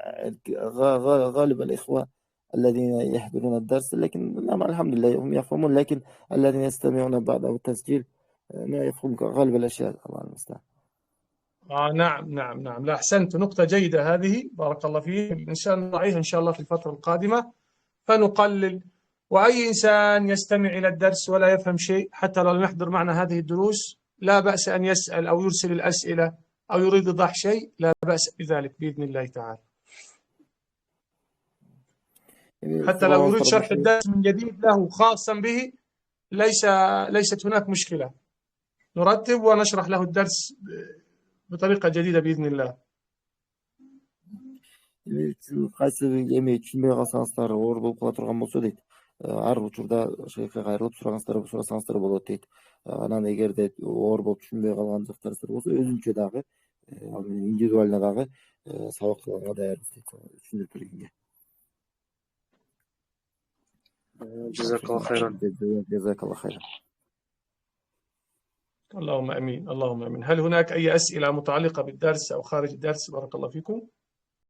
غالب الإخوة الذين يحضرون الدرس، لكن نعم الحمد لله هم يفهمون، لكن الذين يستمعون بعد التسجيل لا يفهم غالب الأشياء. الله المستعان. نعم لا أحسنت، نقطة جيدة هذه، بارك الله فيك. الإنسان نراعيها إن شاء الله في الفترة القادمة، فنقلل. وأي إنسان يستمع إلى الدرس ولا يفهم شيء، حتى لو لم يحضر معنا هذه الدروس، لا بأس أن يسأل أو يرسل الأسئلة أو يريد إيضاح شيء، لا بأس بذلك بإذن الله تعالى. حتى لو يريد شرح الدرس من جديد له خاصا به، ليست هناك مشكلة، نرتب ونشرح له الدرس بطريقة جديدة بإذن الله. Qaysi эми түшүнбөй калсаңыздар, оор болуп кала турган болсо дейт, ар учурда шейхке кайрылып сурасаңыздар болот дейт. Анан эгерде оор болуп түшүнбөй калган жактарыңыздар болсо, өзүнчө дагы индивидуально дагы сабак кылганга даярбыз дейт, түшүндүрүп бергенге. جزاكم خيرا. جزاك الله خيرا. اللهم امين. هل هناك اي اسئله متعلقه بالدرس او خارج الدرس؟ بارك الله فيكم.